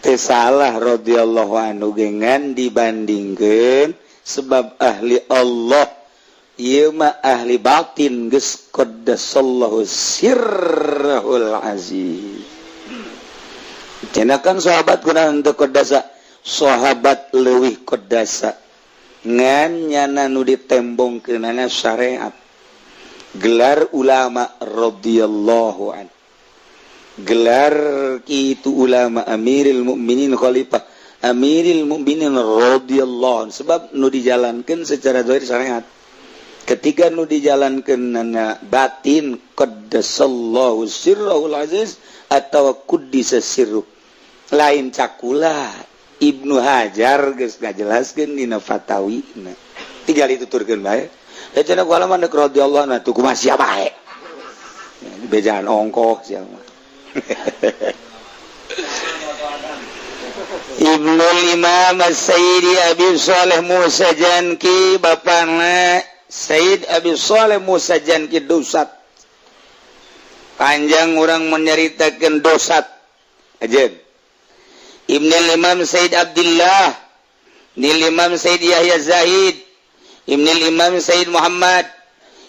teh salah radhiyallahu anhu gengan dibandingkeun sebab ahli Allah ieu mah ahli batin geus qaddasallahu sirrahul aziz cenah kan sahabat kunaon teu qaddasa sahabat leuwih qaddasa ngan nyana nu ditembongkeunana syariat gelar ulama radhiyallahu an gelar kitu ulama amiril mukminin khalifah amiril mukminin radhiyallahu sebab nu dijalankeun secara zahir syariat ketika nu dijalankeunna batin qaddasallahu sirrahul aziz atawa quddisa sirruh lain cakula Ibnu Hajar geus ngajelaskeun dina fatawina tinggal dituturkeun bae da cenah ku alaman deuk radhiyallahu anhu tuh kumaha sia bae bejaan ongkoh sia mah Ibnul Imam Sayyid Abi Shalih Musa Janki bapana Sayyid Abi Shalih Musa Janki dosat panjang orang menyaritakeun dosat ajeun Ibnul Imam Sayyid Abdullah Ibnul Imam Sayyid Yahya Zahid Ibnul Imam Sayyid Muhammad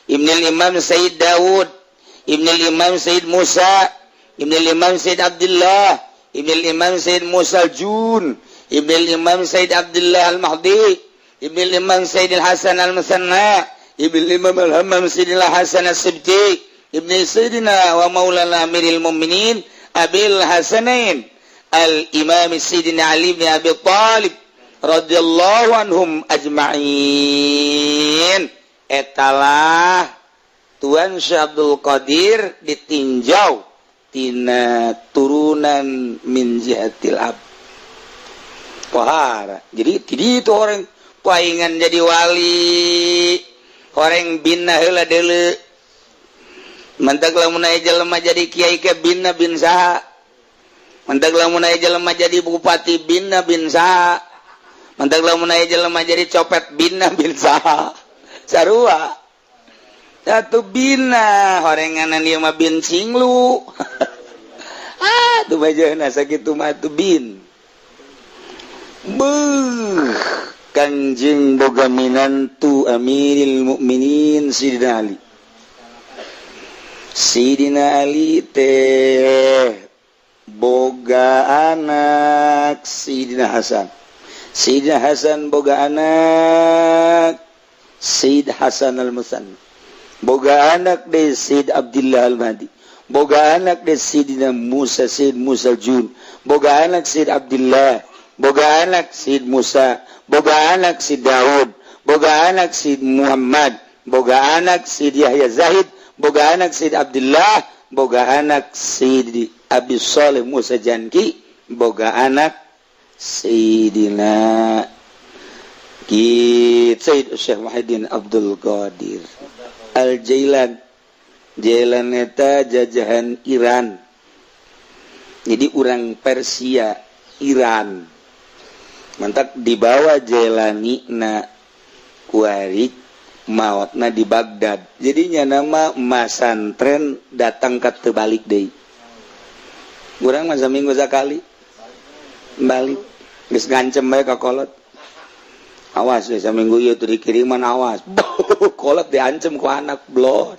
Ibnul Imam Sayyid Daud Ibnul Imam Sayyid Musa Ibnul Imam Sayyid Abdullah Ibnul Imam Sayyid Musa Al-Jun Ibnul Imam Sayyid Abdullah Al-Mahdi Ibnul Imam Sayyid Al-Hasan Al-Musanna Ibnul Imam Al-Hammam Sayyid Al-Hasan Al-Sibti Ibnul Sayyidina wa Maulana Amiril Mu'minin Abil Hasanain Al-Imam Sayyidina Ali bin Abi Talib radhiyallahu anhum ajma'in etalah Tuan Syekh Abdul Qadir ditinjau tina turunan min jihatil ab wahara jadi itu orang paingan jadi wali orang binna heula deuleu mentak lamun aya jelema jadi kiai ke binna bin saha mentak lamun aya jelema jadi bupati binna bin saha mentak lamun aya jelema jadi copet binna bin saha sarua satu binna horenganan ieu mah bin cinglu tuh bajana sakitu mah tuh bin beuh Kanjeng boga minantu Amiril Mukminin Sidina Ali teh boga anak Sidina Hasan boga anak Sayyid Hasan Al-Musanna boga anak de Sayyid Abdullah Al-Mahdi boga anak de Sayyidina Musa Sayyid Musa Al-Jun boga anak Sayyid Abdullah boga anak Sayyid Musa boga anak Sayyid Daud boga anak Sayyid Muhammad boga anak Sayyid Yahya Zahid boga anak Sayyid Abdullah boga anak Sayyid Abi Shalih Musa Janki boga anak Sayyidina Sayyid Syekh Muhyiddin Abdul Qadir Al-Jailan Jailan eta jajahan Iran jadi orang Persia Iran mantap dibawa Jailani na kuarik mautna di Baghdad jadinya nama masantren datang ke terbalik deui urang masa minggu sakali balik geus ngancem bae ka kolot awas ya saminggu ieu teu dikiriman awas kolot diancem ku anak blon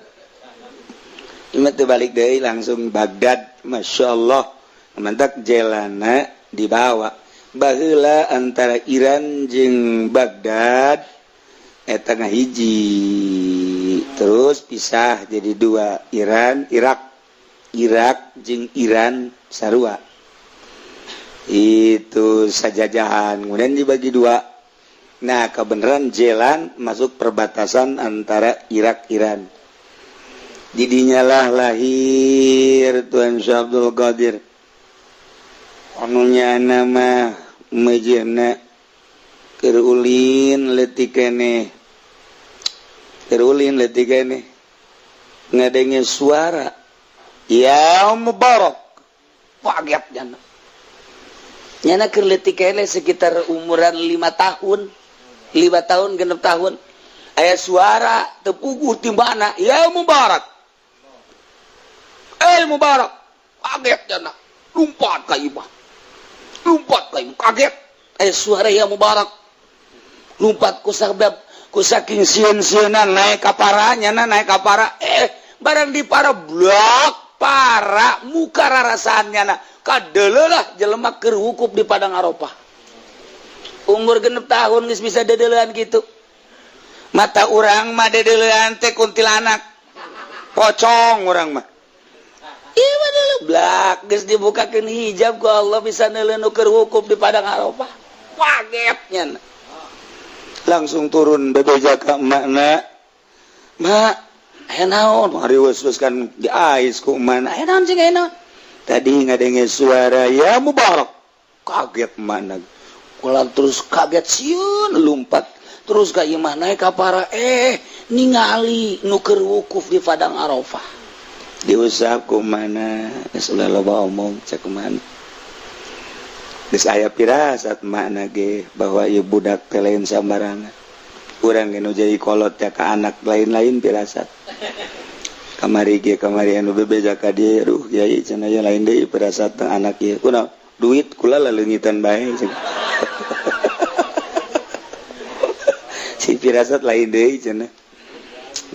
ieu teh balik deui langsung Baghdad masyaallah mantap jelana dibawa baheula antara Iran jeung Baghdad eta ngahiji terus pisah jadi dua Irak jeung Iran sarua itu sajajahan kemudian dibagi dua. Nah kebenaran jalan masuk perbatasan antara Irak Iran didinyalah lahir Tuan Syekh Abdul Qadir anunya nama mejena kerulin letikene ngadenge suara ya mubarak paget jana nyana keur leutik kene sekitar umuran 5 tahun genep tahun aya suara tepuguh timbana ya Mubarak kaget jana lompat ka imah kaget aya suara ya Mubarak lompat ku sabab ku saking sieun-sieunan naik ka paranya naik ka para barang di para blok para muka rarasaannya kadelelah jelema keur wukuf di padang Arafah umur genep tahun geus bisa dedelean gitu mata urang mah dedelean teh kuntilanak pocong urang mah ieu mah blak geus dibukakeun hijab ku Allah bisa neuleun keur wukuf di padang Arafah kagetnya langsung turun bebeja ka emakna mak aya naon mari wes-wes kan di ais ku emakna aya naon cing aya naon tadi ngadenge suara ya Mubarak kaget mana ulah terus kaget sieun lompat terus ka imah naik ka para ningali nu keur wukuf di padang Arafah diusap ku mana geus ulah loba omong cek mana geus aya pirasat makna ge bahwa ieu budak teh lain sambarangan urang ge nu jadi kolot ya ka anak lain-lain pirasat kamari anu bebeja ka dieu ruh kiai cenah aya lain deui pirasat teh anak ieu kunaon duit kula leungitan bae si pirasat lain deui cenah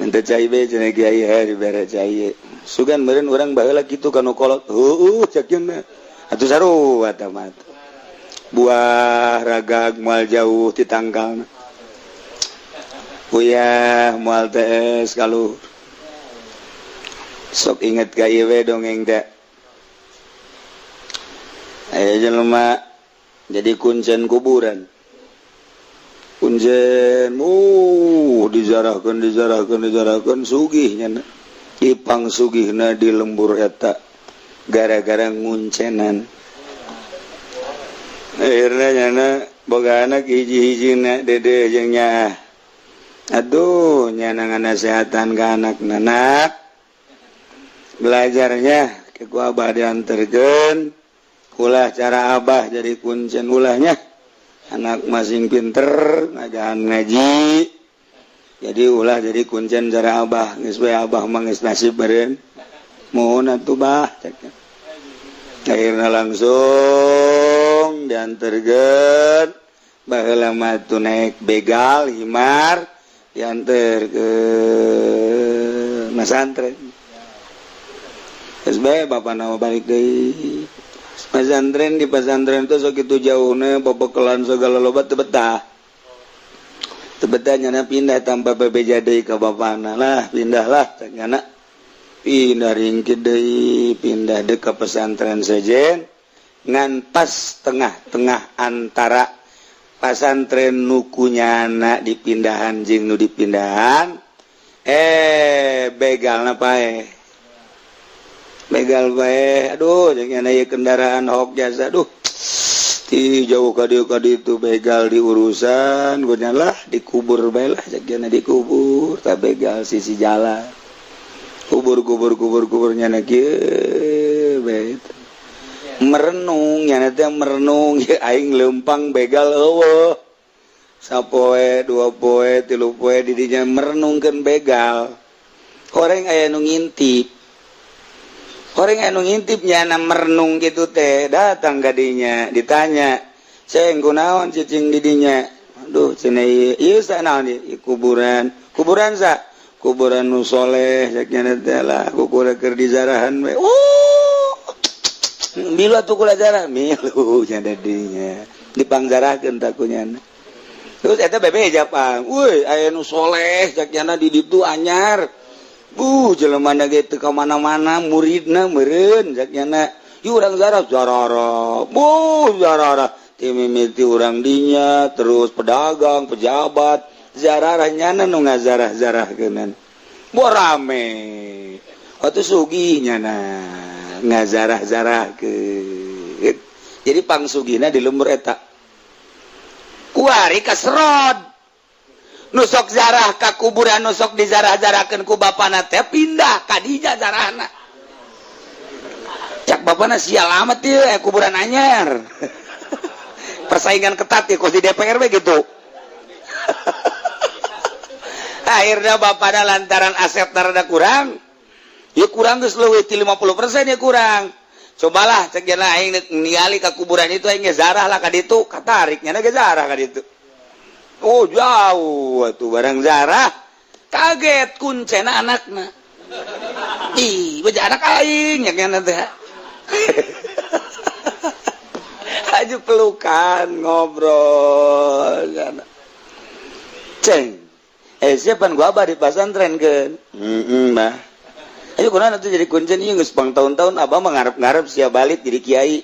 minta cai be cenah kiai hari bare cai sugan meureun urang baheula kitu kanu kolot heuh cek yeuna atuh sarua eta mah buah ragag moal jauh ti tangkalna uyah moal teh kaluhur sok inget ka ieu we dongeng teh aya jelema jadi kuncen kuburan kuncen dijarahkeun sugih nya ipang sugihna di lembur eta gara-gara nguncenan akhirna nyana boga anak hiji-hijina dede jeung nya aduh nyana nganasehatan ka anak belajarnya ke ku abah dianterkeun ulah cara abah jadi kuncen ulahnya anak masing pinter ngajahan ngaji jadi ulah jadi kuncen cara abah geus bae abah mah geus nasib beureun mohon atuh bah cekna akhirna langsung dianterkeun baheula mah tu naik begal himar dianterkeun masantren geus bae bapana balik deui pesantren di pesantren itu sok kitu jauhna babekelan segala loba teu betah nyana pindah tanpa bebeja deui ka bapana lah pindahlah nyana pindah ringkid deui pindah deuk ka pesantren sejen ngan pas tengah-tengah antara pesantren nu kunyana dipindahan jeung nu dipindahan begalna pae begal bae aduh jeung aya kendaraan hok jasa aduh ti jauh ka dieu itu begal diurusan guna lah dikubur bae lah jeung dikubur ta begal sisi jalan kubur nya kieu bae merenung nya teh merenung aing leumpang begal eueuh sapoe dua poe tilu poe di dinya merenungkeun begal horeng aya nu ngintip orang anu ngintipnya na merenung gitu teh datang kadinya ditanya saya kunaon cicing didinya aduh cenah ieu sanaon ieu kuburan sa kuburan nu soleh saknya teh lah kuburan keur dizarahan we milu atuh kula zarah milu nya didinya dipanggarakeun takunya terus eta bebeja pang euy aya nu soleh saknya di ditu anyar jelema na ge teu ka mana-mana muridna meureun saknyana ieu urang zarah ti mimiti urang dinya terus pedagang pejabat zarah nyana nu ngazarah-zarahkeunan rame atuh sugih nyana ngazarah-zarahkeun jadi pangsugihna di lembur eta kuari kasrod nusok zarah ka kuburan nusok dizarah-zarahkeun ku bapana teh pindah ka dinya zarahna cak bapana sial amat ieu kuburan anyar persaingan ketat ya kos di DPR begitu. Akhirnya bapak lantaran aset rada kurang, ya kurang geus leuwih ti 50% ya kurang. Cobalah cek cenah aing ningali ka kuburan itu aing zarah lah ka ditu, katarik nya ge zarah ka ditu. Oh jauh atuh barang zarah, kaget kuncena anakna. Ih, beja anak aing nya kana teh. Aju pelukan ngobrol kana. Ceng. Siapan gua abah di pesantren kan? Mbah. Ayo kurang itu jadi kuncen ieu geus pang tahun-tahun abah mah ngarep-ngarep sia balik jadi kiai.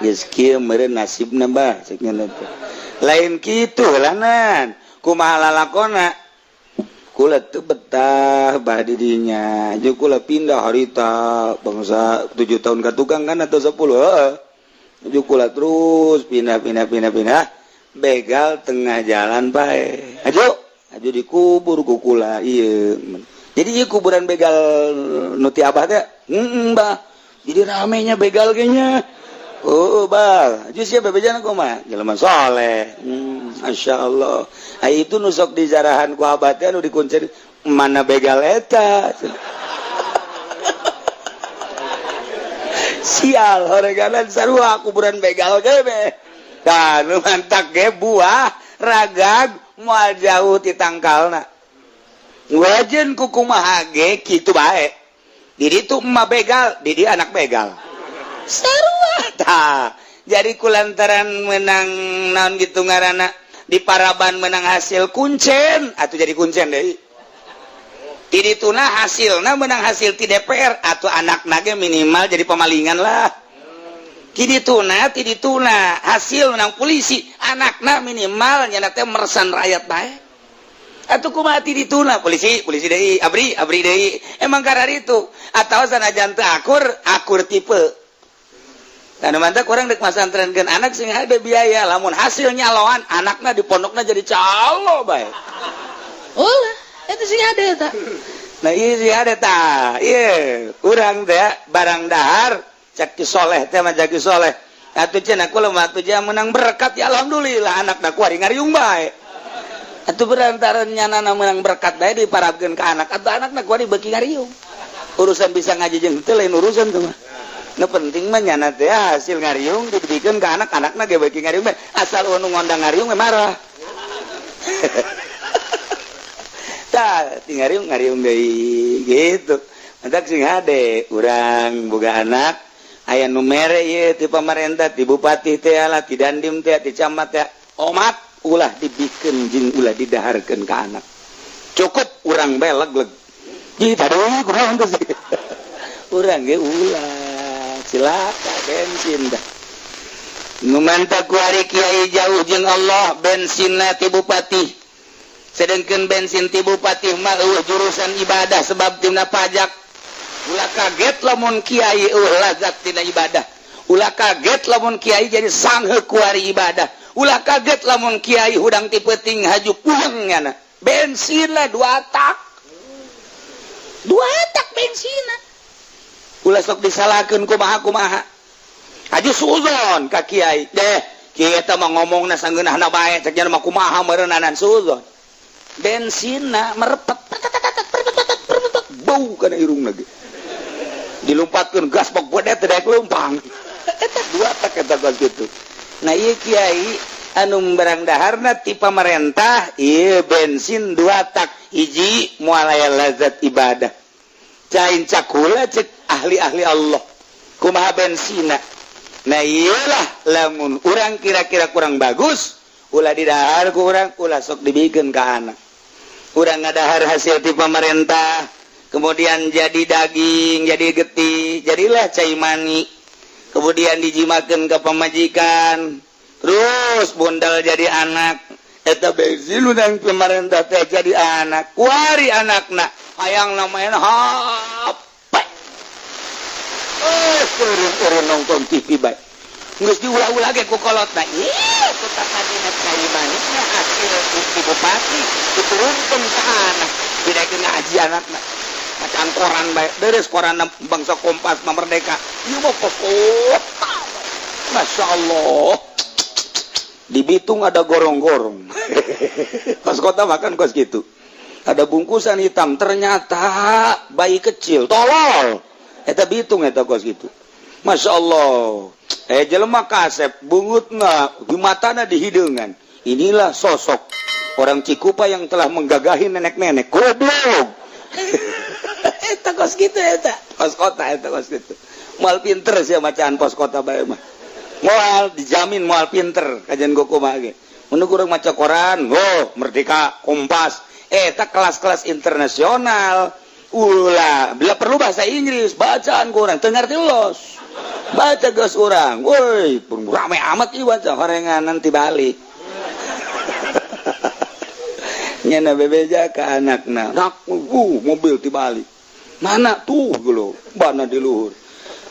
Geus kieu meureun nasibna Mbah cek nya teh. Lain kitu helanan. Kumaha lalakonna? Kula teu betah bah di dinya. Jeung kula pindah harita bangsa 7 tahun ka tukang kan atau 10. Heeh. Jeung kula terus pindah. Begal tengah jalan bae. Aju dikubur ku kula ieu. Jadi ieu kuburan begal nu ti abah teh. Mbah. Jadi ramenya begal ge nya. Oh, Bang. Aju sia bebejana kumaha? Jelema saleh. Masyaallah. Ai itu nu sok dijarahan ku abah teh anu dikuncen mana begal eta. Sial horeganan sarua kuburan begal ge be. Kan mantak ge buah ragag moal jauh ti tangkalna. Wajen ku kumaha ge kitu bae. Di ditu emak begal, di dia anak begal. Sarua tah. Jadi kulantaran menang naon gitu ngaranna di Paraban menang hasil kuncen atuh jadi kuncen deui. Di dituna hasilna menang hasil ti DPR atuh anakna ge minimal jadi pemalingan lah. Tidituna hasil menang polisi anakna minimal nyana teh meresan rakyat bae. Atuh kumaha tidituna polisi deui abri deui emang karar itu atawa sanajan teu akur tipe. Kana mantap urang dek masantrenkeun anak sing ada biaya lamun hasil nyaloan anakna di pondokna jadi calo bae. Ulah eta sing ada eta. Nah ieu sing ada tah. Ieu urang teh barang dahar cak ki soleh teh mah jaki soleh atuh cenah kula mah atuh menang berkat ya alhamdulillah anakna kuari ngariung bae atuh berantaran nyanana menang berkat bae diparabkeun ka anak atuh anakna kuari beuki ngariung urusan bisa ngaji jeung teu lain urusan tuh mah nu penting mah nyana teh hasil ngariung dibikeun ka anak-anakna ge beuki ngariung bae asal nu ngondang ngariung mah marah tah tinggal ngariung deui gitu entak sing hade urang boga anak aya nu mere ieu ti pamarentah ti bupati teh lah ti dandim teh ti camat teh omat ulah dibikeun jeung ulah didaharkeun ka anak cukup urang bae legleg di tadoe kunaon teh urang ge ulah cilaka bensin dah nu mantap ku ari kiai jauh jeung Allah bensinna ti bupati sedengkeun bensin ti bupati mah jurusan ibadah sebab tina pajak. Ulah kaget lamun kiai lazat tina ibadah. Ulah kaget lamun kiai jadi sangheuk ku ari ibadah. Ulah kaget lamun kiai hudang ti peuting haju pulang nya. Bensinna 2 tak. 2 tak bensinna. Ulah sok disalahkeun kumaha. Haju suzon ka kiai. Deh, kiai eta mah ngomongna sangeunahna bae, cek mah kumaha meureunanan suzon. Bensinna merepet. Bau kana irung lagi. Dilompatkeun gas bok bodet teh leumpang. Eta 2 tak eta gas kitu. Nah ieu kiai anu barang daharna ti pamarentah ieu bensin 2 tak hiji moal aya lazat ibadah. Cain cakula cek ahli-ahli Allah. Kumaha bensina. Nah iyalah lamun urang kira-kira kurang bagus ulah didahar ku urang ulah sok dibikeun ka anak. Urang ngadahar hasil ti pamarentah kemudian jadi daging, jadi getih, jadilah cai mani. Kemudian dijimakeun ke pemajikan. Terus bondal jadi anak. Eta bensin udang pemerintah teh jadi anak. Kuari anakna. Hayang namanya apa? Seureun nonton TV bae. Geus diulah-ulah ge ku kolotna. Ieu kutak adina cai manisnya hasil bupati diturunkeun ka anak. Bidakeun ngaji anakna. Macam koran baik, deres koran bangsa Kompas Merdeka. Ieu mah kota. Masya Allah. Di Bitung ada gorong-gorong. Kos kota makan kos gitu. Ada bungkusan hitam, ternyata bayi kecil, tolol. Eta Bitung eta kos gitu. Masya Allah. Jelema kasep, bungutna, di matana di hideungan. Inilah sosok orang Cikupa yang telah menggagahi nenek-nenek. Goblok. Eta kos gitu eta. Kos kota eta kos gitu. Moal pinter sih macaan kos kota bae mah. Moal dijamin moal pinter kajian goko mah ge. Mun kurang maca koran, Merdeka, Kompas, eta kelas-kelas internasional. Ulah, bila perlu bahasa Inggris, bacaan kurang teu ngarti los. Baca geus urang. Woi, rame amat ieu baca horenganan ti balik. Nyana bebeja ka anakna. Nak, mobil ti balik. Mana tuh geuleuh, bana di luhur.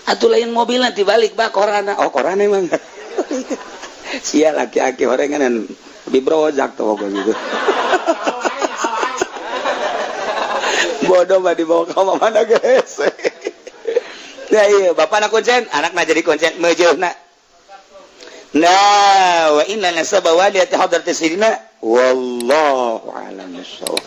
Atuh lain mobil nanti balik bah korana. Oh korana emang. Sia laki-laki horenganan dibrojak tuh pokoknya gitu. Bodoh mah dibawa ke mana guys. Ya iya, bapak nak kuncen, anak nak jadi kuncen meujeun na. Nah, wa inna nasaba waliyati hadratis sirina wallahu a'lam bissawab.